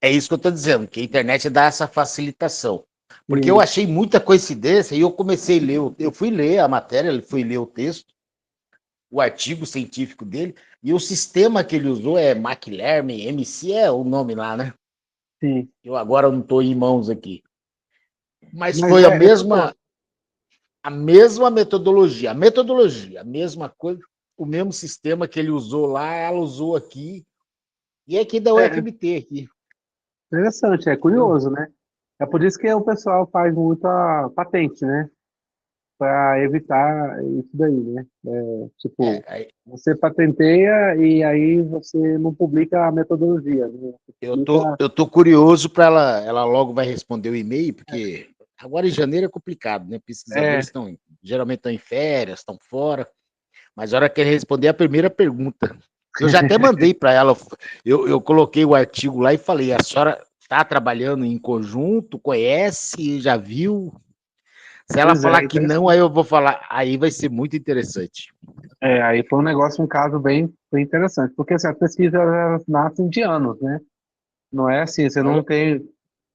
D: é isso que eu estou dizendo, que a internet dá essa facilitação. Porque eu
A: E,
D: achei muita coincidência e eu comecei a ler, eu fui ler a matéria, fui ler o texto, o artigo científico dele, e o sistema que ele usou é McLaren, MC é o nome lá, né?
A: sim.
D: Eu agora não estou em mãos aqui. Mas
A: Mas
D: foi
A: funciona.
D: a metodologia, a mesma coisa, o mesmo sistema que ele usou lá, ela usou aqui, e aqui da
A: É
D: UFMT aqui,
A: interessante, é
D: entendeu?
A: curioso, né? É por isso que o pessoal faz muita patente, né? Para evitar isso daí, né? Tipo,
D: É,
A: você patenteia e aí você não publica a metodologia, né? Você publica.
D: eu tô curioso para ela logo vai responder o e-mail, porque agora em janeiro é complicado, né?
A: É,
D: Pesquisadores geralmente estão em férias, estão fora, mas a hora que ele responder a primeira pergunta, eu já até mandei para ela, eu coloquei o artigo lá e falei, a senhora está trabalhando em conjunto, conhece, já viu? Se ela
A: pois é,
D: falar que não, aí eu vou falar, aí vai ser muito interessante.
A: aí foi um negócio, um caso bem interessante, porque assim, as pesquisas elas nascem de anos, né? Não é assim, você não
D: Ela-
A: tem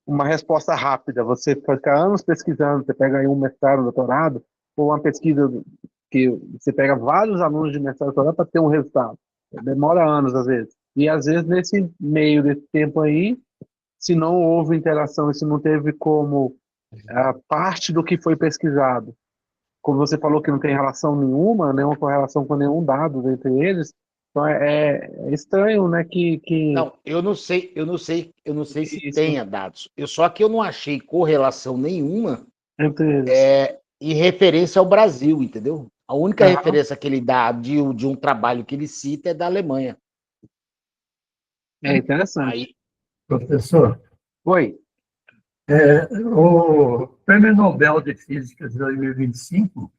A: uma resposta rápida, você fica anos pesquisando, você pega aí um mestrado, um doutorado, ou uma pesquisa que você pega vários alunos de mestrado e doutorado para ter um resultado. Demora anos, às vezes. E às vezes, nesse meio desse tempo aí, se não houve interação, e se não teve como parte do que foi pesquisado, como você falou que não tem relação nenhuma, nenhuma correlação com nenhum dado entre eles, então é estranho, né, que
D: Não, eu não sei se
A: isso
D: tenha dados. Só que eu não achei correlação nenhuma
A: entre eles.
D: em referência ao Brasil, entendeu? A única
A: Aham.
D: referência que ele dá de um trabalho que ele cita é da Alemanha.
A: É interessante.
C: É, professor,
A: Oi.
C: o Prêmio Nobel de Física de 2025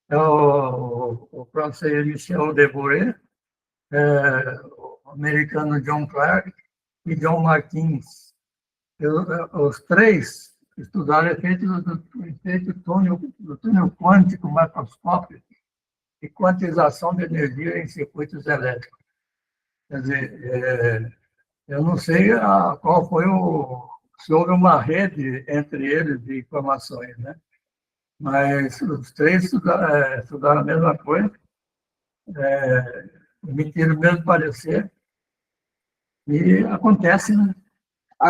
C: é o francês Michel Deboré, o americano John Clark e John Martins. Os três estudaram efeito do túnel quântico macroscópico e quantização de energia em circuitos elétricos. Quer dizer, eu não sei qual foi se houve uma rede entre eles de informações, né? Mas os três estudaram a mesma coisa, emitiram o mesmo parecer, e acontece, né?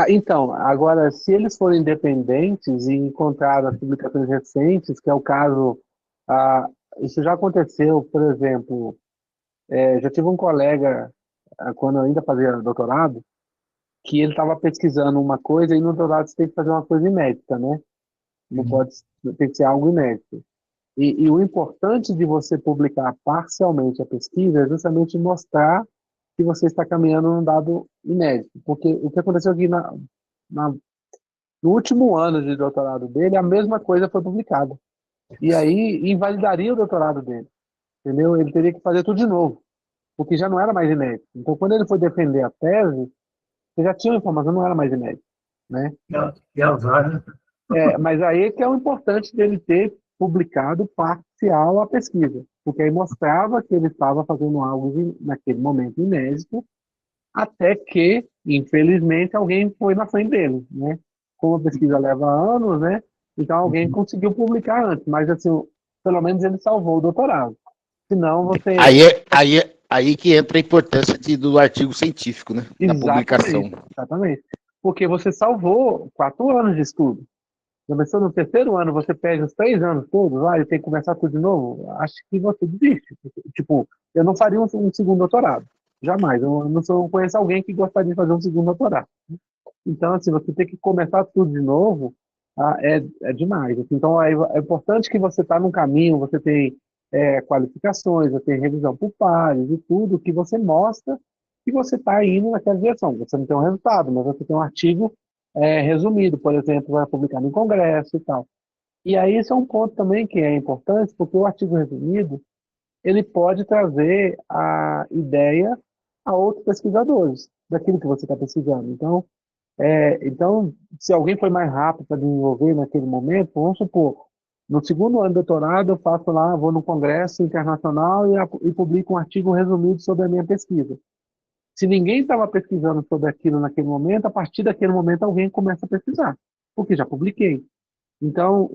A: Então, agora, se eles forem independentes e encontraram as publicações recentes, que é o caso, ah, isso já aconteceu, por exemplo, já tive um colega, quando eu ainda fazia doutorado, que ele estava pesquisando uma coisa e no doutorado você tem que fazer uma coisa inédita, né? Não pode, tem que ser algo inédito. E o importante de você publicar parcialmente a pesquisa é justamente mostrar que você está caminhando num dado inédito. Porque o que aconteceu aqui na, no último ano de doutorado dele, a mesma coisa foi publicada. E aí invalidaria o doutorado dele, entendeu? Ele teria que fazer tudo de novo, porque já não era mais inédito. Então, quando ele foi defender a tese, Você já tinha uma informação, não era mais inédito, né?
C: Que azar, né?
A: Mas aí que é o importante dele ter publicado parcial a pesquisa, porque aí mostrava que ele estava fazendo algo naquele momento inédito, até que, infelizmente, alguém foi na frente dele, né? Como a pesquisa leva anos, né? Então alguém conseguiu publicar antes, mas assim, pelo menos ele salvou o doutorado. Senão você...
D: Aí que entra a importância do artigo científico, né? Da publicação.
A: Exatamente. Porque você salvou 4 anos de estudo. Já pensou no terceiro ano, você perde os 3 anos todos lá e tem que começar tudo de novo? Acho que você desiste. Tipo, eu não faria um segundo doutorado. Jamais. Eu não conheço alguém que gostaria de fazer um segundo doutorado. Então, assim, você tem que começar tudo de novo, é demais. Assim. Então, é importante que você está num caminho, você tem qualificações, você tem revisão por pares e tudo, que você mostra que você está indo naquela direção. Você não tem um resultado, mas você tem um artigo resumido, por exemplo, vai publicar no congresso e tal. E aí, esse é um ponto também que é importante, porque o artigo resumido, ele pode trazer a ideia a outros pesquisadores daquilo que você está pesquisando. Então, se alguém foi mais rápido para desenvolver naquele momento, vamos supor, no segundo ano de doutorado, eu faço lá, vou no congresso internacional e publico um artigo resumido sobre a minha pesquisa. Se ninguém estava pesquisando sobre aquilo naquele momento, a partir daquele momento alguém começa a pesquisar, porque já publiquei. Então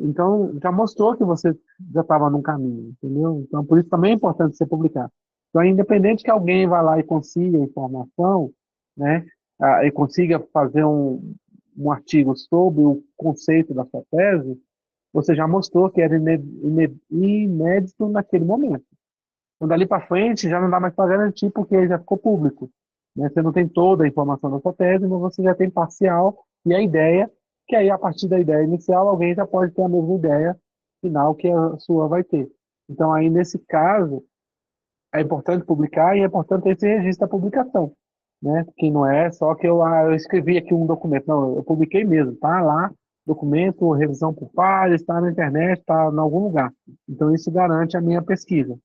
A: já mostrou que você já estava num caminho, entendeu? Então, por isso também é importante você publicar. Então, independente que alguém vá lá e consiga a informação, né, e consiga fazer um artigo sobre o conceito da sua tese, você já mostrou que era inédito naquele momento. Então, dali para frente, já não dá mais para garantir, porque já ficou público. Né? Você não tem toda a informação da sua tese, mas você já tem parcial e a ideia, que aí, a partir da ideia inicial, alguém já pode ter a mesma ideia final que a sua vai ter. Então, aí, nesse caso, é importante publicar e é importante ter esse registro da publicação. Né? Que não é só que eu escrevi aqui um documento. Não, eu publiquei mesmo. Está lá, documento, revisão por pares, está na internet, está em algum lugar. Então, isso garante a minha pesquisa,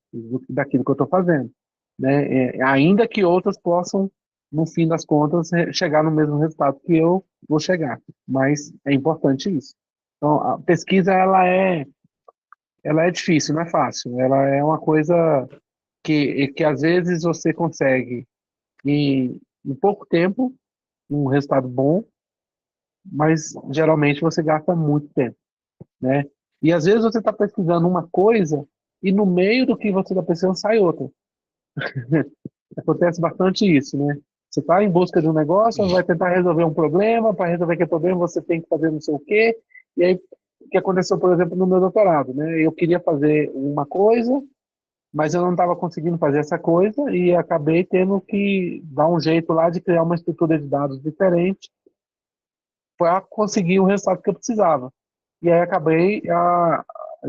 A: daquilo que eu estou fazendo. Né? Ainda que outras possam, no fim das contas, chegar no mesmo resultado que eu vou chegar. Mas é importante isso. Então, a pesquisa, ela é difícil, não é fácil. Ela é uma coisa que às vezes você consegue, em pouco tempo, um resultado bom, mas geralmente você gasta muito tempo, né? E às vezes você está pesquisando uma coisa e no meio do que você está pesquisando sai outra. Acontece bastante isso, né? Você está em busca de um negócio, vai tentar resolver um problema, para resolver aquele problema você tem que fazer não sei o quê, e aí o que aconteceu, por exemplo, no meu doutorado, né? Eu queria fazer uma coisa, mas eu não estava conseguindo fazer essa coisa e acabei tendo que dar um jeito lá de criar uma estrutura de dados diferente para conseguir o resultado que eu precisava. E aí acabei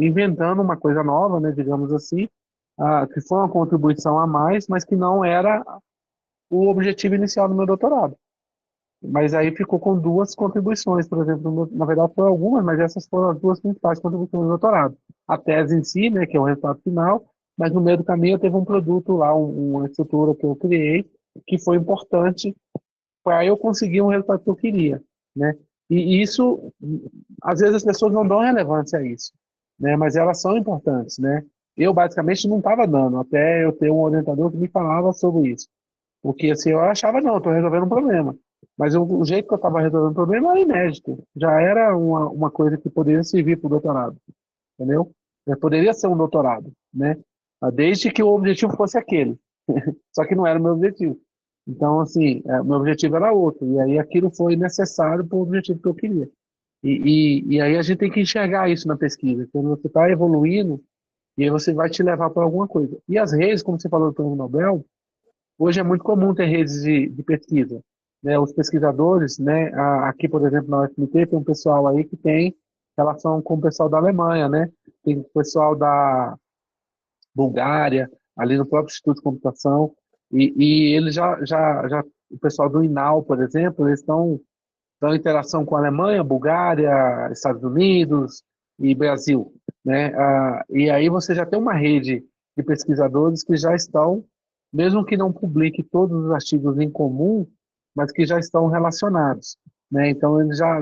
A: inventando uma coisa nova, né, digamos assim, que foi uma contribuição a mais, mas que não era o objetivo inicial do meu doutorado. Mas aí ficou com 2 contribuições, por exemplo, na verdade foram algumas, mas essas foram as 2 principais contribuições do doutorado. A tese em si, né, que é o resultado final, mas no meio do caminho eu teve um produto lá, uma estrutura que eu criei, que foi importante para eu conseguir um resultado que eu queria, né? E isso, às vezes as pessoas não dão relevância a isso, né? Mas elas são importantes, né? Eu basicamente não estava dando, até eu ter um orientador que me falava sobre isso. Porque assim, eu achava, não, estou resolvendo um problema. Mas o jeito que eu estava resolvendo o problema era inédito. Já era uma coisa que poderia servir para o doutorado, entendeu? Poderia ser um doutorado, né? Desde que o objetivo fosse aquele. Só que não era o meu objetivo. Então, assim, o meu objetivo era outro. E aí aquilo foi necessário para o objetivo que eu queria. E aí a gente tem que enxergar isso na pesquisa. Quando você está evoluindo, e aí você vai te levar para alguma coisa. E as redes, como você falou do Prêmio Nobel, hoje é muito comum ter redes de pesquisa. Né? Os pesquisadores, né? Aqui, por exemplo, na UFMT, tem um pessoal aí que tem relação com o pessoal da Alemanha, né? Tem o pessoal da Bulgária, ali no próprio Instituto de Computação, e eles já, o pessoal do INAU, por exemplo, eles estão em interação com a Alemanha, Bulgária, Estados Unidos e Brasil, né? E aí você já tem uma rede de pesquisadores que já estão, mesmo que não publique todos os artigos em comum, mas que já estão relacionados, né? Então ele já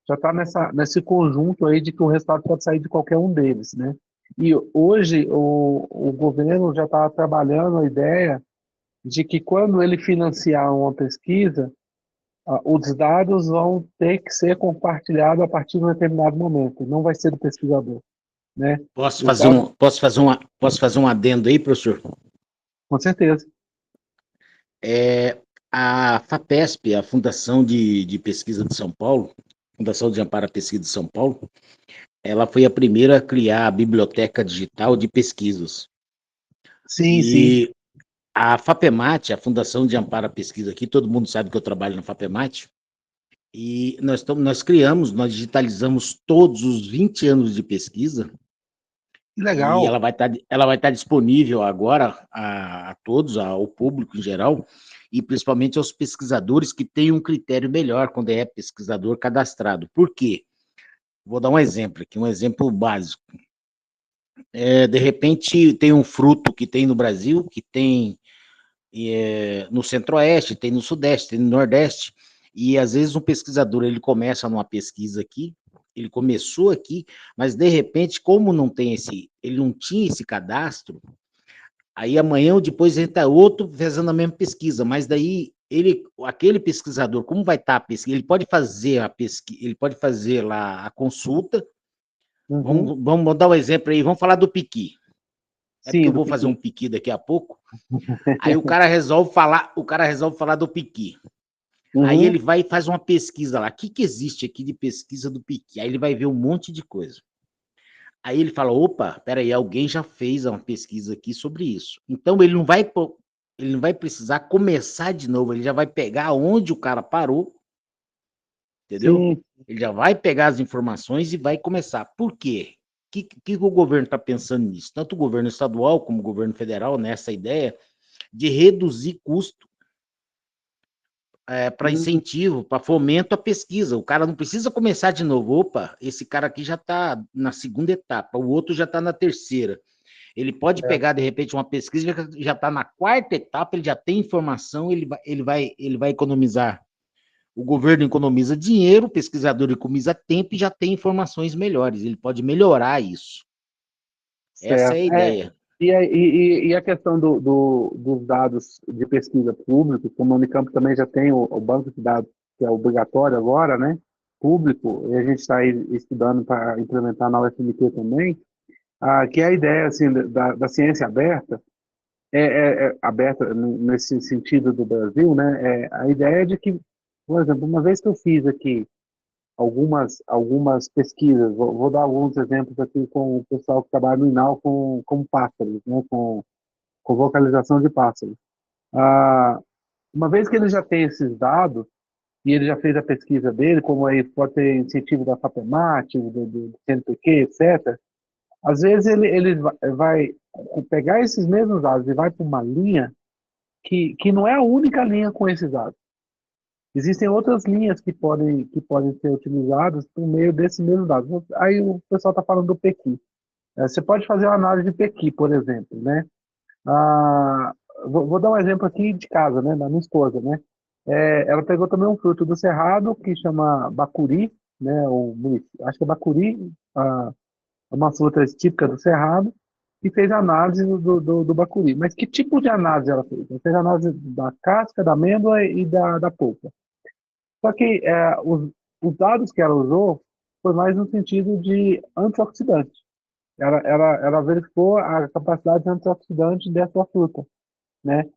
A: está nesse conjunto aí de que o resultado pode sair de qualquer um deles, né? E hoje o governo já está trabalhando a ideia de que quando ele financiar uma pesquisa, os dados vão ter que ser compartilhados a partir de um determinado momento, não vai ser do pesquisador, né?
D: Posso
A: Os
D: fazer
A: dados,
D: posso fazer um adendo aí, professor?
A: com certeza.
D: A FAPESP, a Fundação de Pesquisa de São Paulo, Fundação de Amparo à Pesquisa de São Paulo, ela foi a primeira a criar a Biblioteca Digital de Pesquisas.
A: Sim, sim.
D: E a FAPEMAT, a Fundação de Amparo à Pesquisa aqui, todo mundo sabe que eu trabalho na FAPEMAT, e nós digitalizamos todos os 20 anos de pesquisa,
A: Que
D: e
A: legal.
D: ela vai estar disponível agora a todos, ao público em geral, e principalmente aos pesquisadores que têm um critério melhor quando é pesquisador cadastrado. Por quê? Vou dar um exemplo aqui, um exemplo básico. De repente, tem um fruto que tem no Brasil, que tem no Centro-Oeste, tem no Sudeste, tem no Nordeste, e às vezes um pesquisador, ele começa numa pesquisa aqui, ele começou aqui, mas de repente, como ele não tinha esse cadastro, aí amanhã ou depois entra outro fazendo a mesma pesquisa, mas daí aquele pesquisador, como vai estar a pesquisa, ele pode fazer a pesquisa, ele pode fazer lá a consulta.
A: Uhum.
D: Vamos dar um exemplo aí, vamos falar do piqui. É porque
A: Sim,
D: eu
A: do
D: vou fazer um
A: Piqui.
D: piqui daqui a pouco. Aí o cara resolve falar do piqui. Aí
A: Uhum.
D: ele vai e faz uma pesquisa lá. O que existe aqui de pesquisa do piqui? Aí ele vai ver um monte de coisa. Aí ele fala, opa, peraí, alguém já fez uma pesquisa aqui sobre isso. Então ele não vai precisar começar de novo, ele já vai pegar onde o cara parou, entendeu?
A: Sim,
D: Ele já vai pegar as informações e vai começar. Por quê? O que o governo está pensando nisso? Tanto o governo estadual como o governo federal, nessa ideia de reduzir custo para
A: hum,
D: incentivo, para fomento à pesquisa. O cara não precisa começar de novo. Opa, esse cara aqui já está na segunda etapa, o outro já está na terceira. Ele pode
A: é,
D: pegar, de repente, uma pesquisa que já está na quarta etapa, ele já tem informação, ele vai economizar. O governo economiza dinheiro, o pesquisador economiza tempo e já tem informações melhores. Ele pode melhorar isso. Essa é
A: certo.
D: a ideia.
A: E a questão dos dados de pesquisa público, como a Unicamp também já tem o banco de dados, que é obrigatório agora, né? Público, e a gente está aí estudando para implementar na UFMT também, que é a ideia assim, da ciência aberta, aberta nesse sentido do Brasil, né? A ideia de que, por exemplo, uma vez que eu fiz aqui algumas pesquisas. Vou dar alguns exemplos aqui com o pessoal que trabalha no INAU com pássaros, né, com vocalização de pássaros. Ah, uma vez que ele já tem esses dados, e ele já fez a pesquisa dele, como aí pode ter incentivo da FAPEMAT, do CNPq, etc., às vezes ele vai pegar esses mesmos dados e vai para uma linha que não é a única linha com esses dados. Existem outras linhas que podem ser utilizadas por meio desses mesmos dados. Aí o pessoal está falando do PEQI. Você pode fazer uma análise de PEQI, por exemplo, né? Ah, vou dar um exemplo aqui de casa, né? Da minha esposa, né? Ela pegou também um fruto do cerrado que chama bacuri, né? Acho que é bacuri, é uma fruta típica do cerrado, e fez a análise do bacuri. Mas que tipo de análise ela fez? Ela fez a análise da casca, da amêndoa e da polpa. Só que os dados que ela usou foi mais no sentido de antioxidante. Ela verificou a capacidade antioxidante dessa fruta, né?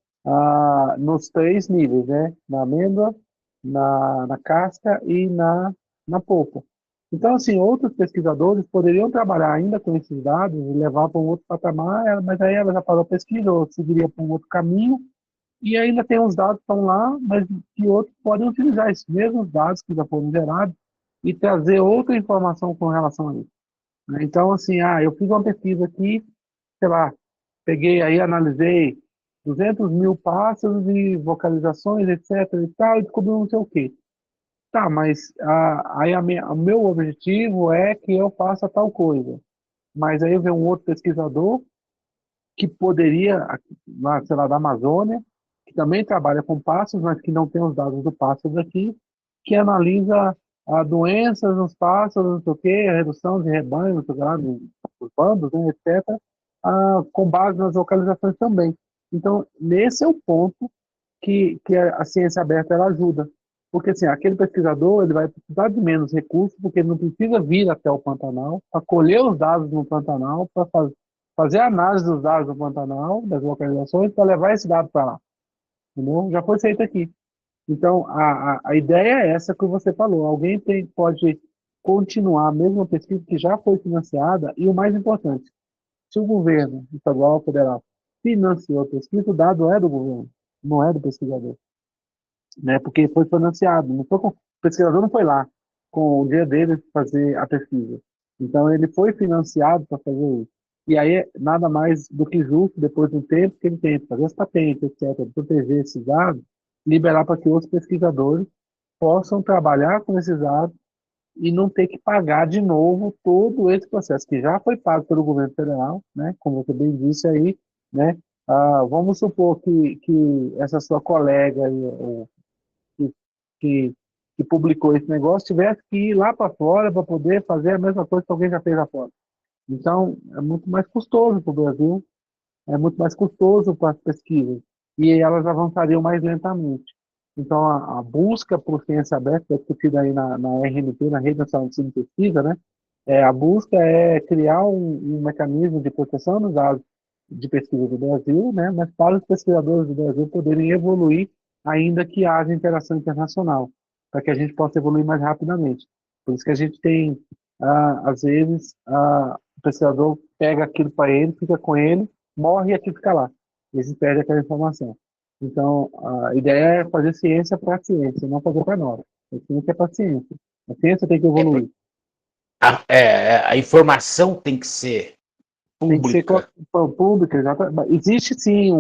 A: Nos três níveis, né? Na amêndoa, na casca e na polpa. Então, assim, outros pesquisadores poderiam trabalhar ainda com esses dados e levar para um outro patamar, mas aí ela já parou a pesquisa ou seguiria para um outro caminho, e ainda tem uns dados que estão lá, mas que outros podem utilizar esses mesmos dados que já foram gerados e trazer outra informação com relação a isso, né? Então, assim, eu fiz uma pesquisa aqui, sei lá, peguei aí, analisei 200 mil pássaros e vocalizações, etc. e tal, e descobri não sei o quê. Tá, mas aí o meu objetivo é que eu faça tal coisa. Mas aí vem um outro pesquisador que poderia, sei lá, da Amazônia, que também trabalha com pássaros, mas que não tem os dados do pássaro aqui, que analisa doenças nos pássaros, não sei o quê, a redução de rebanho, não sei o que lá, dos bandos, né, etc., com base nas localizações também. Então, nesse é o ponto que a ciência aberta ela ajuda. Porque assim, aquele pesquisador ele vai precisar de menos recursos, porque ele não precisa vir até o Pantanal para colher os dados no Pantanal, para fazer a análise dos dados do Pantanal, das localizações, para levar esse dado para lá. Entendeu? Já foi feito aqui. Então, a ideia é essa que você falou. Alguém pode continuar a mesma pesquisa que já foi financiada, e o mais importante, se o governo estadual ou federal financiou a pesquisa, o dado é do governo, não é do pesquisador, né? Porque foi financiado, o pesquisador não foi lá com o dia dele fazer a pesquisa. Então ele foi financiado para fazer isso. E aí nada mais do que justo, depois do tempo que ele tem para fazer as patentes, etc., proteger esses dados, liberar para que outros pesquisadores possam trabalhar com esses dados e não ter que pagar de novo todo esse processo que já foi pago pelo governo federal, né? Como você bem disse aí, né? Vamos supor que essa sua colega aí, que, que, que publicou esse negócio tivesse que ir lá para fora para poder fazer a mesma coisa que alguém já fez lá fora. Então, é muito mais custoso para o Brasil, é muito mais custoso para as pesquisas, e elas avançariam mais lentamente. Então, a busca por ciência aberta, que é discutida aí na RNP, na Rede Nacional de Ensino e Pesquisa, né? A busca é criar um mecanismo de proteção dos dados de pesquisa do Brasil, né? Mas para os pesquisadores do Brasil poderem evoluir, ainda que haja interação internacional, para que a gente possa evoluir mais rapidamente. Por isso que a gente tem, às vezes, o pesquisador pega aquilo para ele, fica com ele, morre e aquilo fica lá. E se perde aquela informação. Então, a ideia é fazer ciência para a ciência, não fazer para nós. A ciência é para a ciência. A ciência tem que evoluir.
D: A informação tem que ser
A: Tem que ser
D: pública.
A: pública, exatamente. Existe sim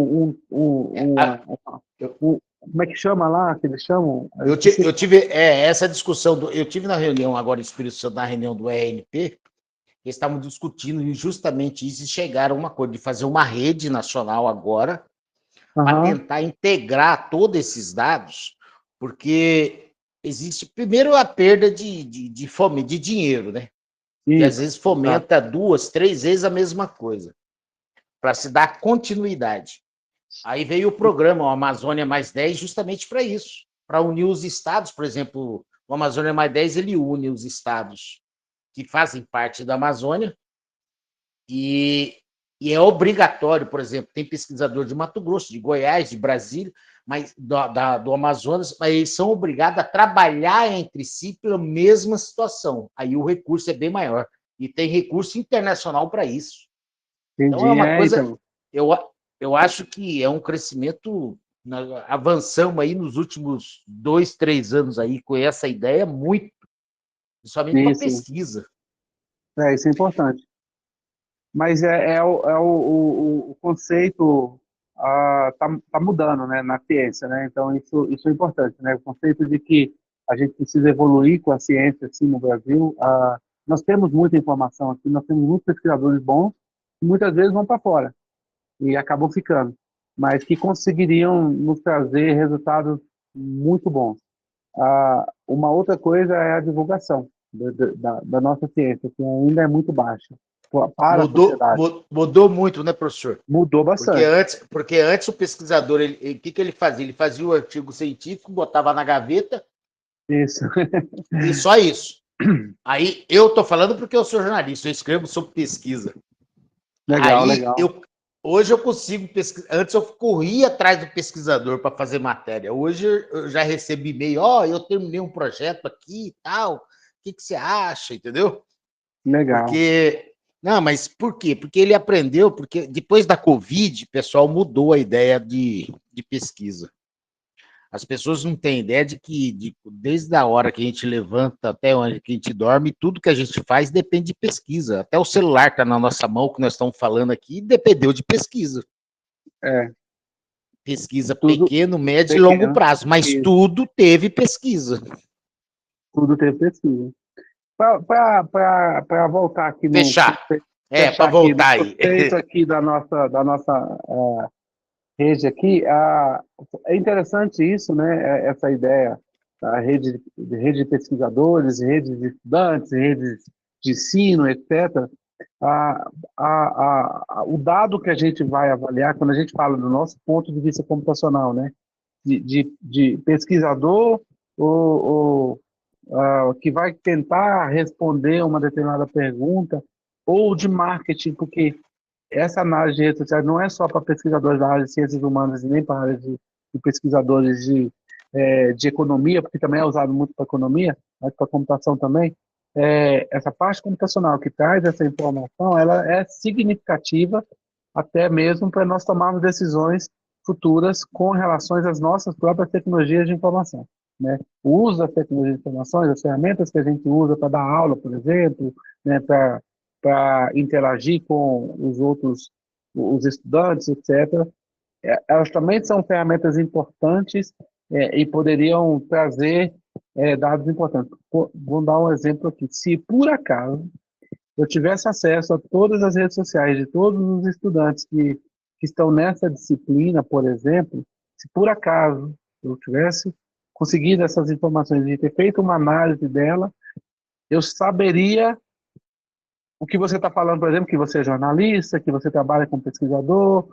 A: como é que chama lá, que eles chamam?
D: Eu tive essa discussão, eu tive na reunião agora em Espírito Santo, na reunião do RNP, eles estavam discutindo justamente isso e chegaram a uma coisa de fazer uma rede nacional agora para tentar integrar todos esses dados, porque existe primeiro a perda de fome, de dinheiro, né? Que às vezes fomenta 2, 3 vezes a mesma coisa, para se dar continuidade. Aí veio o programa, o Amazônia Mais 10, justamente para isso, para unir os estados. Por exemplo, o Amazônia Mais 10 ele une os estados que fazem parte da Amazônia e é obrigatório, por exemplo, tem pesquisador de Mato Grosso, de Goiás, de Brasília, mas do Amazonas, mas eles são obrigados a trabalhar entre si pela mesma situação. Aí o recurso é bem maior. E tem recurso internacional para isso.
A: Entendi.
D: Então é uma coisa... Eu acho que é um crescimento... Avançamos aí nos últimos 2, 3 anos aí com essa ideia muito, principalmente para pesquisa.
A: Isso é importante. Mas o conceito tá mudando, né, na ciência, né? Então isso é importante, né? O conceito de que a gente precisa evoluir com a ciência assim no Brasil. Nós temos muita informação aqui, nós temos muitos pesquisadores bons que muitas vezes vão para fora e acabam ficando, mas que conseguiriam nos trazer resultados muito bons. Uma outra coisa é a divulgação da nossa ciência, que ainda é muito baixa. Para a sociedade.
D: Mudou muito, né, professor?
A: Mudou bastante.
D: Porque antes o pesquisador, o que ele fazia? Ele fazia o artigo científico, botava na gaveta.
A: Isso.
D: E só isso. Aí eu estou falando porque eu sou jornalista, eu escrevo sobre pesquisa.
A: Legal.
D: Hoje eu consigo pesquisar. Antes eu corria atrás do pesquisador para fazer matéria. Hoje eu já recebi e-mail, eu terminei um projeto aqui e tal. O que você acha? Entendeu?
A: Legal.
D: Não, mas por quê? Porque ele aprendeu, porque depois da Covid, o pessoal mudou a ideia de pesquisa. As pessoas não têm ideia de que desde a hora que a gente levanta até onde que a gente dorme, tudo que a gente faz depende de pesquisa. Até o celular está na nossa mão, que nós estamos falando aqui, dependeu de pesquisa. Pesquisa pequeno, médio e longo prazo, mas tudo teve pesquisa.
A: Tudo teve pesquisa. Para voltar aqui no...
D: Fechar. Para voltar aí.
A: Conceito aqui da nossa rede aqui. É interessante isso, né? Essa ideia da rede de pesquisadores, rede de estudantes, redes de ensino, etc. O dado que a gente vai avaliar, quando a gente fala do nosso ponto de vista computacional, né? De pesquisador ou que vai tentar responder uma determinada pergunta, ou de marketing, porque essa análise de redes sociais não é só para pesquisadores da área de ciências humanas, nem para a área de pesquisadores de economia, porque também é usado muito para economia, mas para computação também. Essa parte computacional que traz essa informação, ela é significativa até mesmo para nós tomarmos decisões futuras com relação às nossas próprias tecnologias de informação, né? O uso das tecnologias de informações, as ferramentas que a gente usa para dar aula, por exemplo, né, para interagir com os outros, os estudantes, etc. Elas também são ferramentas importantes e poderiam trazer dados importantes. Vou dar um exemplo aqui. Se por acaso eu tivesse acesso a todas as redes sociais de todos os estudantes que estão nessa disciplina, por exemplo, se por acaso eu tivesse conseguido essas informações e ter feito uma análise dela, eu saberia o que você está falando, por exemplo, que você é jornalista, que você trabalha como pesquisador,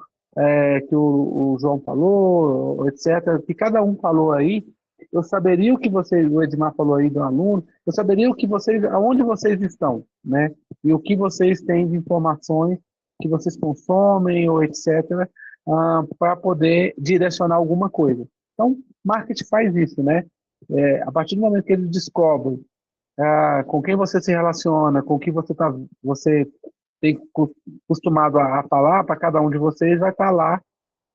A: que o João falou, etc., que cada um falou aí, eu saberia o que vocês, o Edmar falou aí do aluno, eu saberia o que vocês, aonde vocês estão, né? E o que vocês têm de informações que vocês consomem, ou etc., para poder direcionar alguma coisa. Então, marketing faz isso, né? A partir do momento que ele descobre com quem você se relaciona, com quem você tem costumado a falar, para cada um de vocês vai estar lá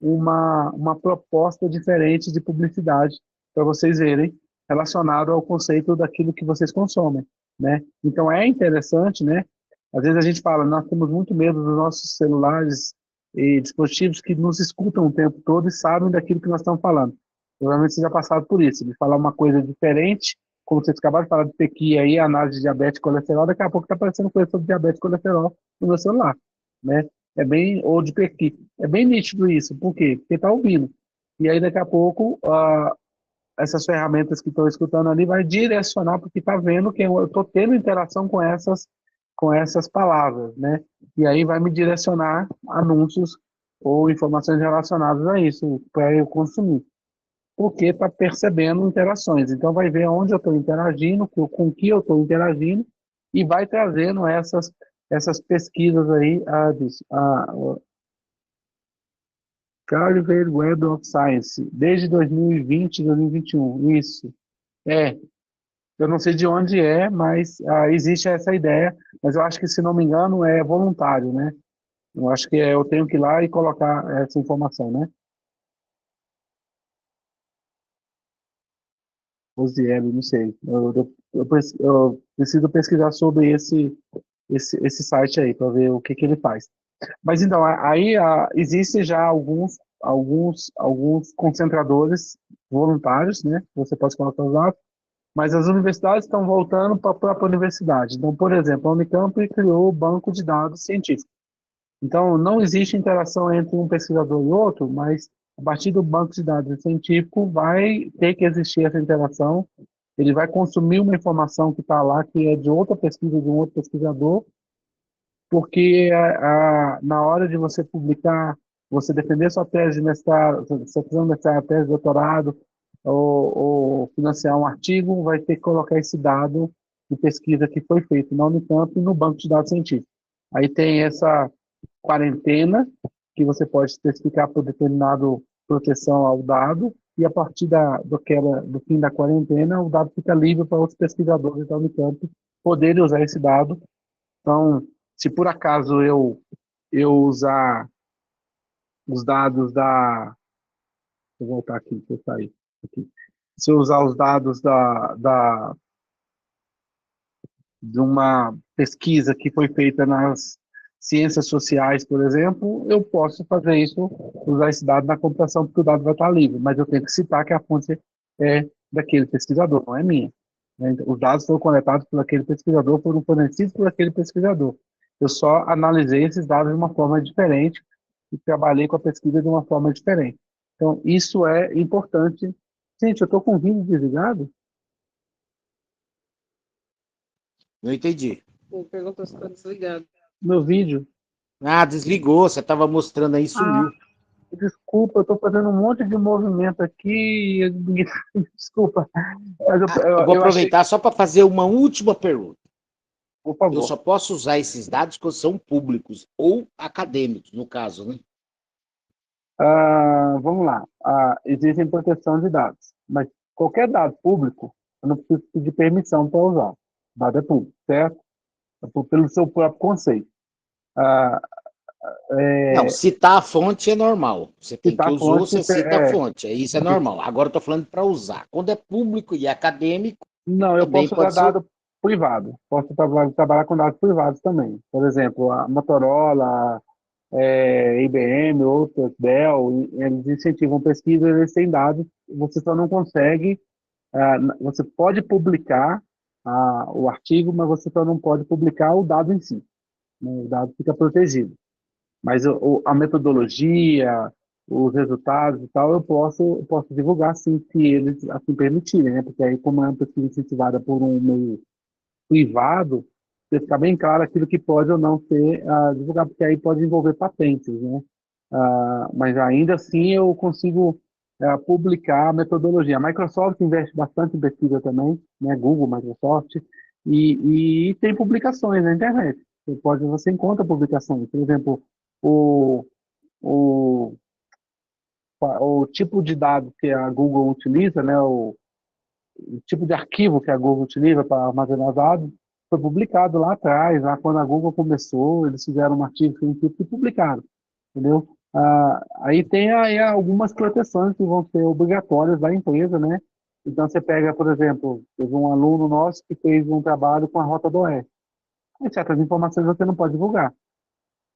A: uma proposta diferente de publicidade para vocês verem, relacionado ao conceito daquilo que vocês consomem, né? Então é interessante, né? Às vezes a gente fala, nós temos muito medo dos nossos celulares e dispositivos que nos escutam o tempo todo e sabem daquilo que nós estamos falando. Provavelmente vocês já passaram por isso, de falar uma coisa diferente, como vocês acabaram de falar de PQ aí, análise de diabetes e colesterol, daqui a pouco está aparecendo coisa sobre diabetes e colesterol no meu celular, né? Ou de PQ. É bem nítido isso. Por quê? Porque está ouvindo. E aí, daqui a pouco, essas ferramentas que estão escutando ali vai direcionar, porque está vendo que eu estou tendo interação com essas palavras, né? E aí vai me direcionar anúncios ou informações relacionadas a isso, para eu consumir. Porque está percebendo interações. Então, vai ver onde eu estou interagindo, com que eu estou interagindo, e vai trazendo essas pesquisas aí, Harvard Web of Science, desde 2020, 2021, isso. Eu não sei de onde mas existe essa ideia, mas eu acho que, se não me engano, é voluntário, né? Eu acho que eu tenho que ir lá e colocar essa informação, né? Rosielli, não sei. Eu preciso pesquisar sobre esse site aí, para ver o que ele faz. Mas então, aí existem já alguns concentradores voluntários, né? Você pode colocar os dados, mas as universidades estão voltando para a própria universidade. Então, por exemplo, a Unicamp criou o banco de dados científicos. Então, não existe interação entre um pesquisador e outro, mas a partir do banco de dados científico vai ter que existir essa interação. Ele vai consumir uma informação que está lá, que é de outra pesquisa, de um outro pesquisador, porque na hora de você publicar, você defender sua tese de mestrado, se você quiser mestrado, tese de doutorado, ou financiar um artigo, vai ter que colocar esse dado de pesquisa que foi feito na Unicamp e no banco de dados científicos. Aí tem essa quarentena, que você pode especificar por determinado proteção ao dado, e a partir do fim da quarentena, o dado fica livre para outros pesquisadores da Unicamp poderem usar esse dado. Então, se por acaso eu usar os dados vou voltar aqui, deixa eu sair aqui. Se eu usar os dados de uma pesquisa que foi feita nas ciências sociais, por exemplo, eu posso fazer isso, usar esse dado na computação, porque o dado vai estar livre, mas eu tenho que citar que a fonte é daquele pesquisador, não é minha. Os dados foram coletados por aquele pesquisador, foram fornecidos por aquele pesquisador. Eu só analisei esses dados de uma forma diferente, e trabalhei com a pesquisa de uma forma diferente. Então, isso é importante. Gente, eu estou com o vídeo desligado?
D: Não entendi.
E: Ele perguntou se está desligado.
A: Meu vídeo?
D: Ah, desligou, você estava mostrando aí,
A: Ah,
D: sumiu.
A: desculpa, eu estou fazendo um monte de movimento aqui. Desculpa, mas
D: Ah, eu vou
A: eu achei.
D: aproveitar só para fazer uma última pergunta.
A: Por
D: Eu
A: favor.
D: só posso usar esses dados quando são públicos ou acadêmicos, no caso, né?
A: Vamos lá. Existe proteção de dados, mas qualquer dado público, eu não preciso pedir permissão para usar. O dado é público, certo? Pelo seu próprio conceito. Ah,
D: Não, citar a fonte é normal. Você tem que
A: citar a
D: usar,
A: fonte
D: você cita a fonte. Isso é normal. Agora eu estou falando para usar. Quando é público e acadêmico,
A: não, eu
D: também
A: posso usar
D: pode ser.
A: dado privado. Posso trabalhar com dados privados também. Por exemplo, a Motorola, IBM, outras, Dell, eles incentivam pesquisa, eles têm dados, você só não consegue, você pode publicar o artigo, mas você só não pode publicar o dado em si, né? O dado fica protegido. Mas a metodologia, os resultados e tal, eu posso divulgar sim, se eles assim permitirem, né? Porque aí, como é uma pesquisa incentivada por um meio privado, você ficar bem claro aquilo que pode ou não ser divulgado, porque aí pode envolver patentes, né? Mas ainda assim eu consigo publicar a metodologia. A Microsoft investe bastante em pesquisa também, né? Google, Microsoft, e tem publicações na internet. Você encontra publicações. Por exemplo, o, o, o tipo de dado que a Google utiliza, né? O tipo de arquivo que a Google utiliza para armazenar dados, foi publicado lá atrás, lá quando a Google começou, eles fizeram um artigo científico e publicaram, entendeu? Aí tem aí algumas proteções que vão ser obrigatórias da empresa, né? Então você pega, por exemplo, teve um aluno nosso que fez um trabalho com a Rota do Oeste. E certas informações você não pode divulgar,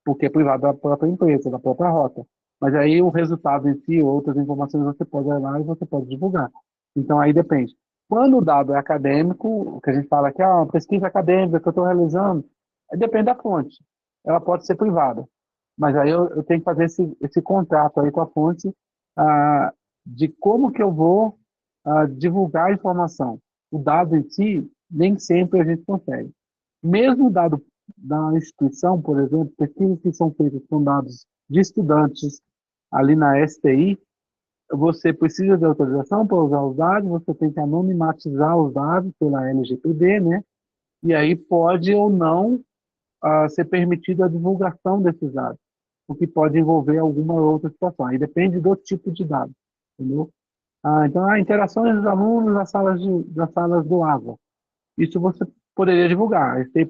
A: porque é privado da própria empresa, da própria rota. Mas aí o resultado em si, outras informações você pode ir lá e você pode divulgar. Então aí depende. Quando o dado é acadêmico, o que a gente fala aqui, uma pesquisa acadêmica que eu estou realizando, depende da fonte. Ela pode ser privada. Mas aí eu tenho que fazer esse contrato aí com a fonte de como que eu vou divulgar a informação. O dado em si, nem sempre a gente consegue. Mesmo o dado da instituição, por exemplo, pesquisas que são feitas com dados de estudantes ali na STI, você precisa de autorização para usar os dados, você tem que anonimatizar os dados pela LGPD, né? E aí pode ou não ser permitida a divulgação desses dados, o que pode envolver alguma outra situação. Aí depende do tipo de dado, entendeu? Então, interações dos alunos das salas do AVA. Isso você poderia divulgar. Aí você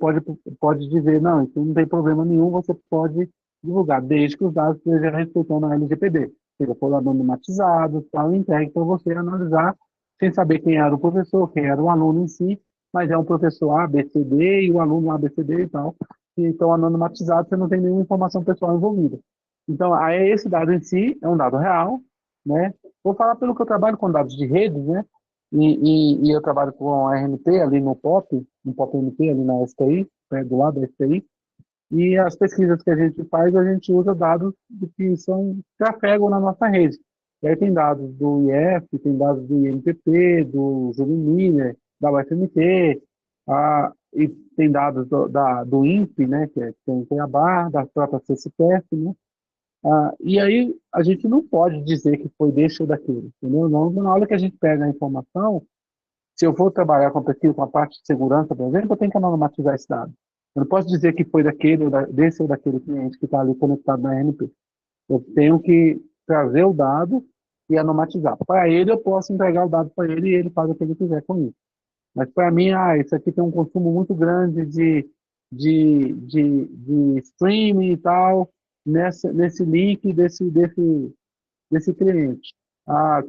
A: pode dizer, não, isso não tem problema nenhum, você pode divulgar, desde que os dados estejam respeitando a LGPD. Seja for anonimatizado, tal, entregue para você analisar, sem saber quem era o professor, quem era o aluno em si, mas é um professor A, B, C, D e o aluno A, B, C, D e tal. E então, anonimatizado, você não tem nenhuma informação pessoal envolvida. Então, aí esse dado em si é um dado real, né? Vou falar pelo que eu trabalho com dados de redes, né? E eu trabalho com a RNP ali no POP NP, ali na STI, do lado da STI, e as pesquisas que a gente faz, a gente usa dados que trafegam na nossa rede. E aí tem dados do IF, tem dados do INPP, do Júlio Miller, da UFMT, e tem dados do INPE, né, que tem o Cuiabá, da própria CCPF, né, e aí a gente não pode dizer que foi desse ou daquele, entendeu? Não, na hora que a gente pega a informação, se eu for trabalhar com pesquisa, com a parte de segurança, por exemplo, eu tenho que anonimatizar esse dado. Eu não posso dizer que foi desse ou daquele cliente que está ali conectado na RNP. Eu tenho que trazer o dado e anonimatizar. Para ele, eu posso entregar o dado para ele e ele faz o que ele quiser com isso. Mas para mim, isso aqui tem um consumo muito grande de streaming e tal, nesse link desse cliente.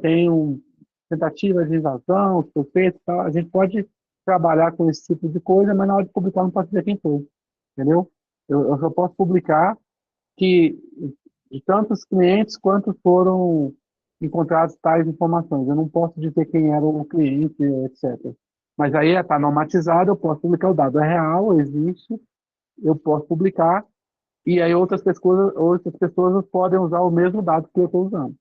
A: Tem tentativa de invasão, suspeito, tal. A gente pode trabalhar com esse tipo de coisa, mas na hora de publicar não posso dizer quem foi, entendeu? Eu só posso publicar que de tantos clientes quantos foram encontrados tais informações. Eu não posso dizer quem era o cliente, etc. Mas aí está normatizado, eu posso publicar o dado é real, existe, eu posso publicar e aí outras pessoas podem usar o mesmo dado que eu estou usando,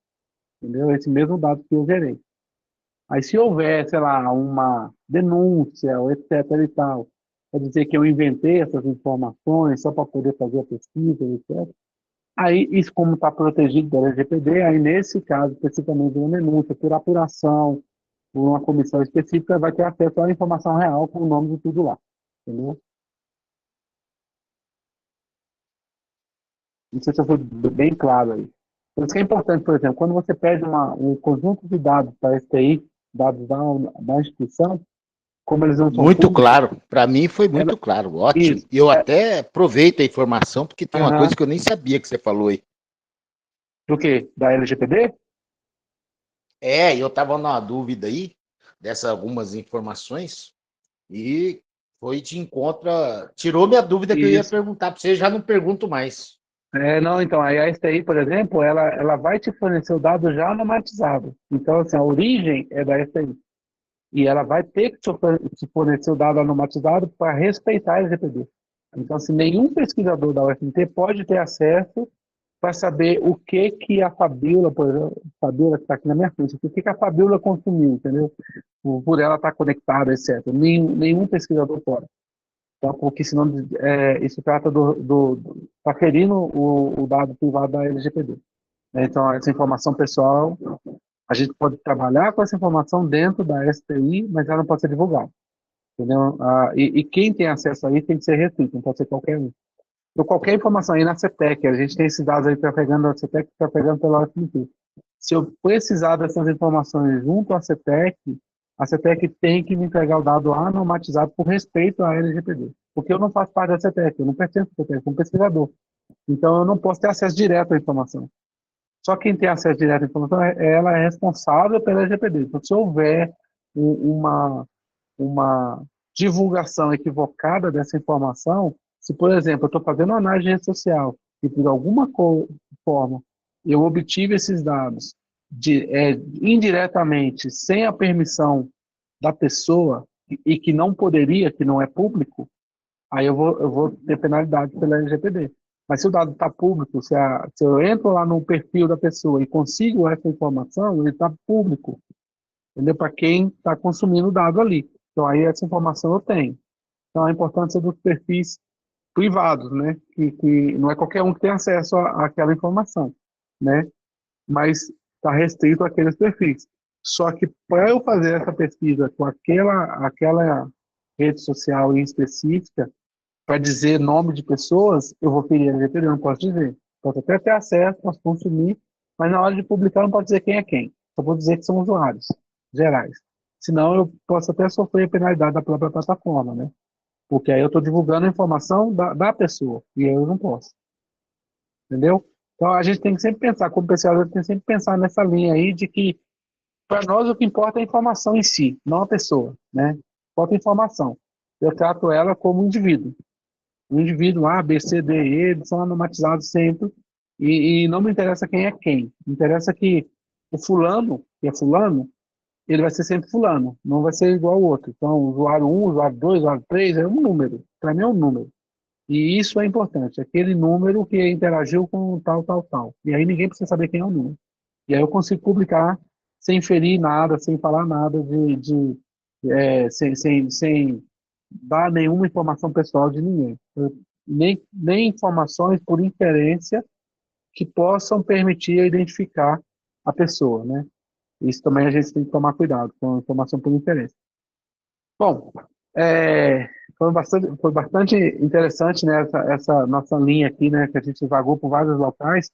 A: entendeu? Esse mesmo dado que eu gerei. Aí se houver, sei lá, uma denúncia, ou etc e tal, quer dizer que eu inventei essas informações só para poder fazer a pesquisa, etc. Aí, isso como está protegido pela LGPD, aí nesse caso, especificamente uma denúncia, por apuração, por uma comissão específica, vai ter acesso à informação real com o nome de tudo lá, entendeu? Não sei se eu fui bem claro aí. Por isso que é importante, por exemplo, quando você pede um conjunto de dados para a STI, dados da instituição, como eles não são
D: Muito
A: públicos,
D: claro. Para mim foi
A: ela,
D: muito claro. Ótimo.
A: isso,
D: E eu até aproveito a informação, porque tem uma
A: aham,
D: coisa que eu nem sabia que você falou aí.
A: do quê? Da LGPD?
D: Eu estava numa dúvida aí, dessas algumas informações, e foi de encontro, tirou minha dúvida que eu ia
A: Isso.
D: perguntar para você, já não pergunto mais.
A: Não, então, aí a STI, por exemplo, ela vai te fornecer o dado já anomatizado. Então, assim, a origem é da STI. E ela vai ter que te fornecer o dado anomatizado para respeitar a LGPD. Então, assim, nenhum pesquisador da UFMT pode ter acesso para saber o que a Fabiola, por exemplo, Fabiola que está aqui na minha frente, o que a Fabiola consumiu, entendeu? Por ela estar conectada, etc. Nenhum pesquisador pode. Então, porque senão isso trata tá ferindo o dado privado da LGPD. Então, essa informação pessoal, a gente pode trabalhar com essa informação dentro da STI, mas ela não pode ser divulgada, entendeu? E quem tem acesso a isso tem que ser restrito, não pode ser qualquer um. Então, qualquer informação aí na CETEC, a gente tem esses dados aí trafegando na CETEC, trafegando pela UFMT. Se eu precisar dessas informações junto à CETEC, a CETEC tem que me entregar o dado anomatizado por respeito à LGPD. Porque eu não faço parte da CETEC, eu não pertenço à CETEC, eu sou um pesquisador. Então, eu não posso ter acesso direto à informação. Só quem tem acesso direto à informação, ela é responsável pela LGPD. Então, se houver uma divulgação equivocada dessa informação, se, por exemplo, eu estou fazendo uma análise de rede social e, por alguma forma, eu obtive esses dados indiretamente, sem a permissão da pessoa, e que não poderia, que não é público, aí eu vou ter penalidade pela LGPD. Mas se o dado está público, se eu entro lá no perfil da pessoa e consigo essa informação, ele está público, entendeu? Para quem está consumindo o dado ali. Então, aí essa informação eu tenho. Então, a importância dos perfis privados, né? Que não é qualquer um que tem acesso àquela informação, né? Mas está restrito àqueles perfis. Só que para eu fazer essa pesquisa com aquela rede social em específica, para dizer nome de pessoas, eu vou ferir a LGPD, eu não posso dizer. Posso até ter acesso, posso consumir, mas na hora de publicar não pode dizer quem é quem. Só vou dizer que são usuários gerais. Senão eu posso até sofrer a penalidade da própria plataforma, né? Porque aí eu estou divulgando a informação da pessoa, e aí eu não posso. Entendeu? Então a gente tem que sempre pensar, como pesquisador, tem que sempre pensar nessa linha aí de que, para nós, o que importa é a informação em si, não a pessoa, né? Importa a informação. Eu trato ela como um indivíduo. Um indivíduo A, B, C, D, E, eles são anonimizados sempre, e não me interessa quem é quem. Me interessa que o fulano, que é fulano, ele vai ser sempre fulano, não vai ser igual ao outro. Então, usuário 1, usuário 2, usuário 3 é um número. Para mim é um número. E isso é importante, aquele número que interagiu com tal, tal, tal. E aí ninguém precisa saber quem é o número. E aí eu consigo publicar sem ferir nada, sem falar nada sem dar nenhuma informação pessoal de ninguém. Nem informações por inferência que possam permitir identificar a pessoa, né? Isso também a gente tem que tomar cuidado com a informação por inferência. Bom, foi bastante interessante, né, essa nossa linha aqui, né, que a gente vagou por vários locais,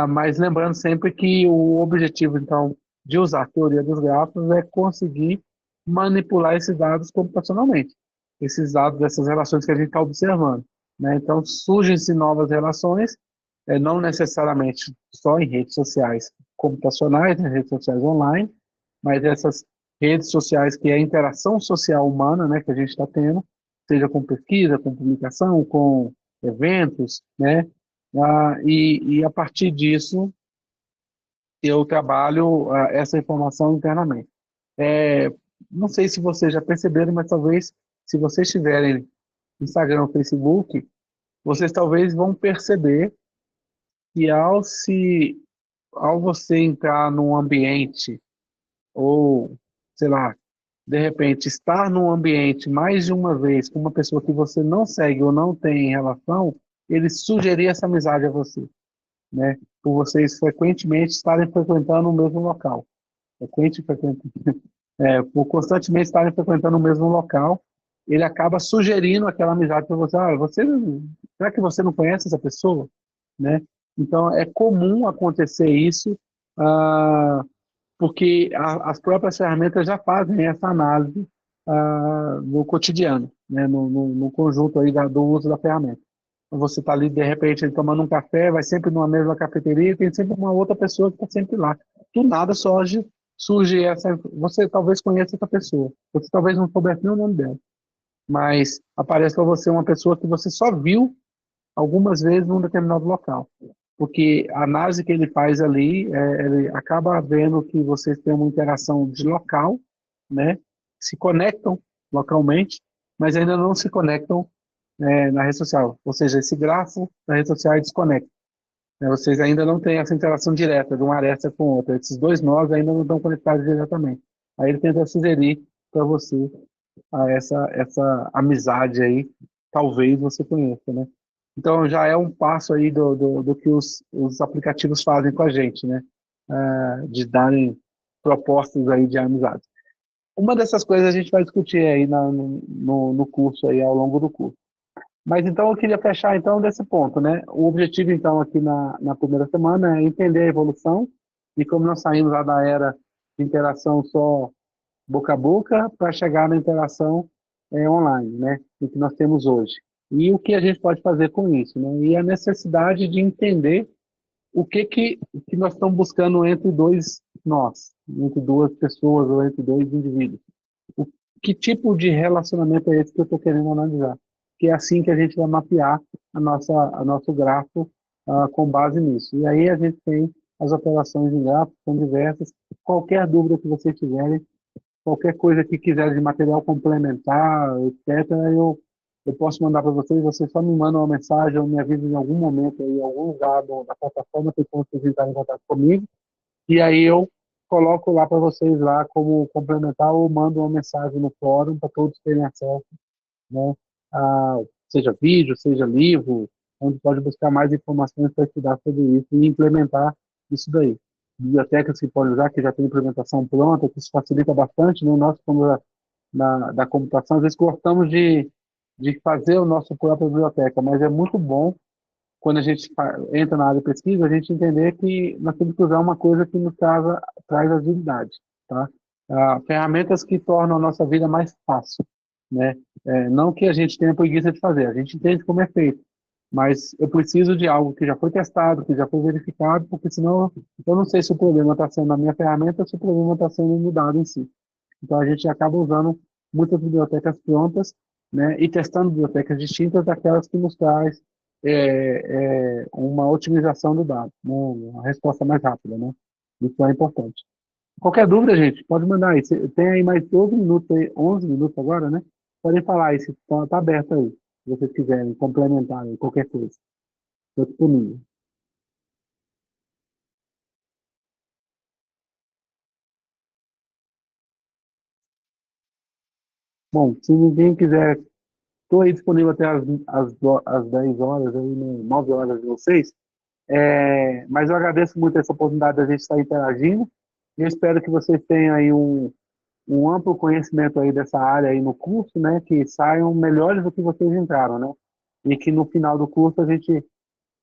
A: mas lembrando sempre que o objetivo, então, de usar a teoria dos grafos é conseguir manipular esses dados computacionalmente, esses dados dessas relações que a gente está observando, né? Então, surgem-se novas relações, não necessariamente só em redes sociais computacionais, né, redes sociais online, mas essas redes sociais que é a interação social humana, né, que a gente está tendo, seja com pesquisa, com publicação, com eventos, né, e a partir disso eu trabalho essa informação internamente. Não sei se vocês já perceberam, mas talvez se vocês tiverem Instagram ou Facebook, vocês talvez vão perceber que ao você entrar num ambiente, ou, sei lá, de repente, estar num ambiente mais de uma vez com uma pessoa que você não segue ou não tem relação, ele sugerir essa amizade a você, né? Por vocês frequentemente estarem frequentando o mesmo local. Por constantemente estarem frequentando o mesmo local, ele acaba sugerindo aquela amizade para você. Será que você não conhece essa pessoa? Né? Então, é comum acontecer isso, ah, porque as próprias ferramentas já fazem essa análise no cotidiano, né? No conjunto aí do uso da ferramenta. Então, você está ali, de repente, tomando um café, vai sempre numa mesma cafeteria, tem sempre uma outra pessoa que está sempre lá. Do nada surge essa. Você talvez conheça essa pessoa, você talvez não soubesse nem o nome dela, mas aparece para você uma pessoa que você só viu algumas vezes num determinado local. Porque a análise que ele faz ali, ele acaba vendo que vocês têm uma interação de local, né? Se conectam localmente, mas ainda não se conectam na rede social. Ou seja, esse grafo da rede social é desconecta. Né? Vocês ainda não têm essa interação direta de uma aresta com outra. Esses dois nós ainda não estão conectados diretamente. Aí ele tenta sugerir para você essa amizade aí, talvez você conheça, né? Então já é um passo aí do que os aplicativos fazem com a gente, né? De darem propostas aí de amizade. Uma dessas coisas a gente vai discutir aí no curso aí, ao longo do curso. Mas então eu queria fechar então desse ponto, né? O objetivo então aqui na primeira semana é entender a evolução e como nós saímos lá da era de interação só boca a boca para chegar na interação online, né? O que nós temos hoje. E o que a gente pode fazer com isso, né? E a necessidade de entender o que nós estamos buscando entre dois nós, entre duas pessoas ou entre dois indivíduos. Que tipo de relacionamento é esse que eu estou querendo analisar? Que é assim que a gente vai mapear a nosso grafo com base nisso. E aí a gente tem as operações em grafo, são diversas. Qualquer dúvida que vocês tiverem, qualquer coisa que quiser de material complementar, etc., eu posso mandar para vocês só me mandam uma mensagem ou me avisam em algum momento, aí, em algum lugar da plataforma, que vocês entrarem em contato comigo, e aí eu coloco lá para vocês lá como complementar ou mando uma mensagem no fórum para todos terem acesso, né? Seja vídeo, seja livro, onde pode buscar mais informações para estudar sobre isso e implementar isso daí. Bibliotecas que podem usar, que já tem implementação pronta, que isso facilita bastante, né? Nós, como da computação, às vezes gostamos de fazer o nosso própria biblioteca, mas é muito bom quando a gente entra na área de pesquisa, a gente entender que nós temos que usar uma coisa que nos traz agilidade, tá? Ferramentas que tornam a nossa vida mais fácil, né? Não que a gente tenha preguiça de fazer, a gente entende como é feito, mas eu preciso de algo que já foi testado, que já foi verificado, porque senão eu não sei se o problema está sendo na minha ferramenta ou se o problema está sendo no dado em si. Então a gente acaba usando muitas bibliotecas prontas, né, e testando bibliotecas distintas daquelas que nos traz uma otimização do dado, né, uma resposta mais rápida, né? Isso é importante. Qualquer dúvida, gente, pode mandar aí. Tem aí mais 12 minutos, aí, 11 minutos agora, né? Podem falar aí, se está aberto aí, se vocês quiserem complementar aí, qualquer coisa. Estou disponível. Bom, se ninguém quiser, estou aí disponível até as 10 horas, aí, né, 9 horas de vocês. Mas eu agradeço muito essa oportunidade da gente estar interagindo e eu espero que vocês tenham aí um amplo conhecimento aí dessa área aí no curso, né, que saiam melhores do que vocês entraram, né, e que no final do curso a gente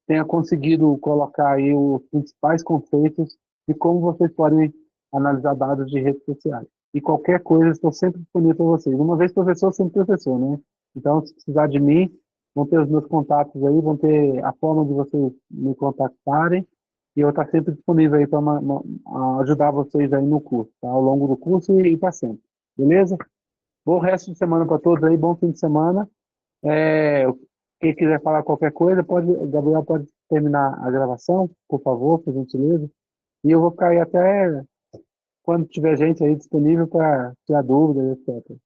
A: tenha conseguido colocar aí os principais conceitos de como vocês podem analisar dados de redes sociais. E qualquer coisa, estou sempre disponível para vocês. Uma vez professor, sempre professor, né? Então, se precisar de mim, vão ter os meus contatos aí, vão ter a forma de vocês me contactarem, e eu estou sempre disponível aí para ajudar vocês aí no curso, tá? Ao longo do curso e para sempre. Beleza? Bom resto de semana para todos aí, bom fim de semana. É, quem quiser falar qualquer coisa, o Gabriel pode terminar a gravação, por favor, por gentileza. E eu vou ficar aí até quando tiver gente aí disponível para tirar dúvidas, etc.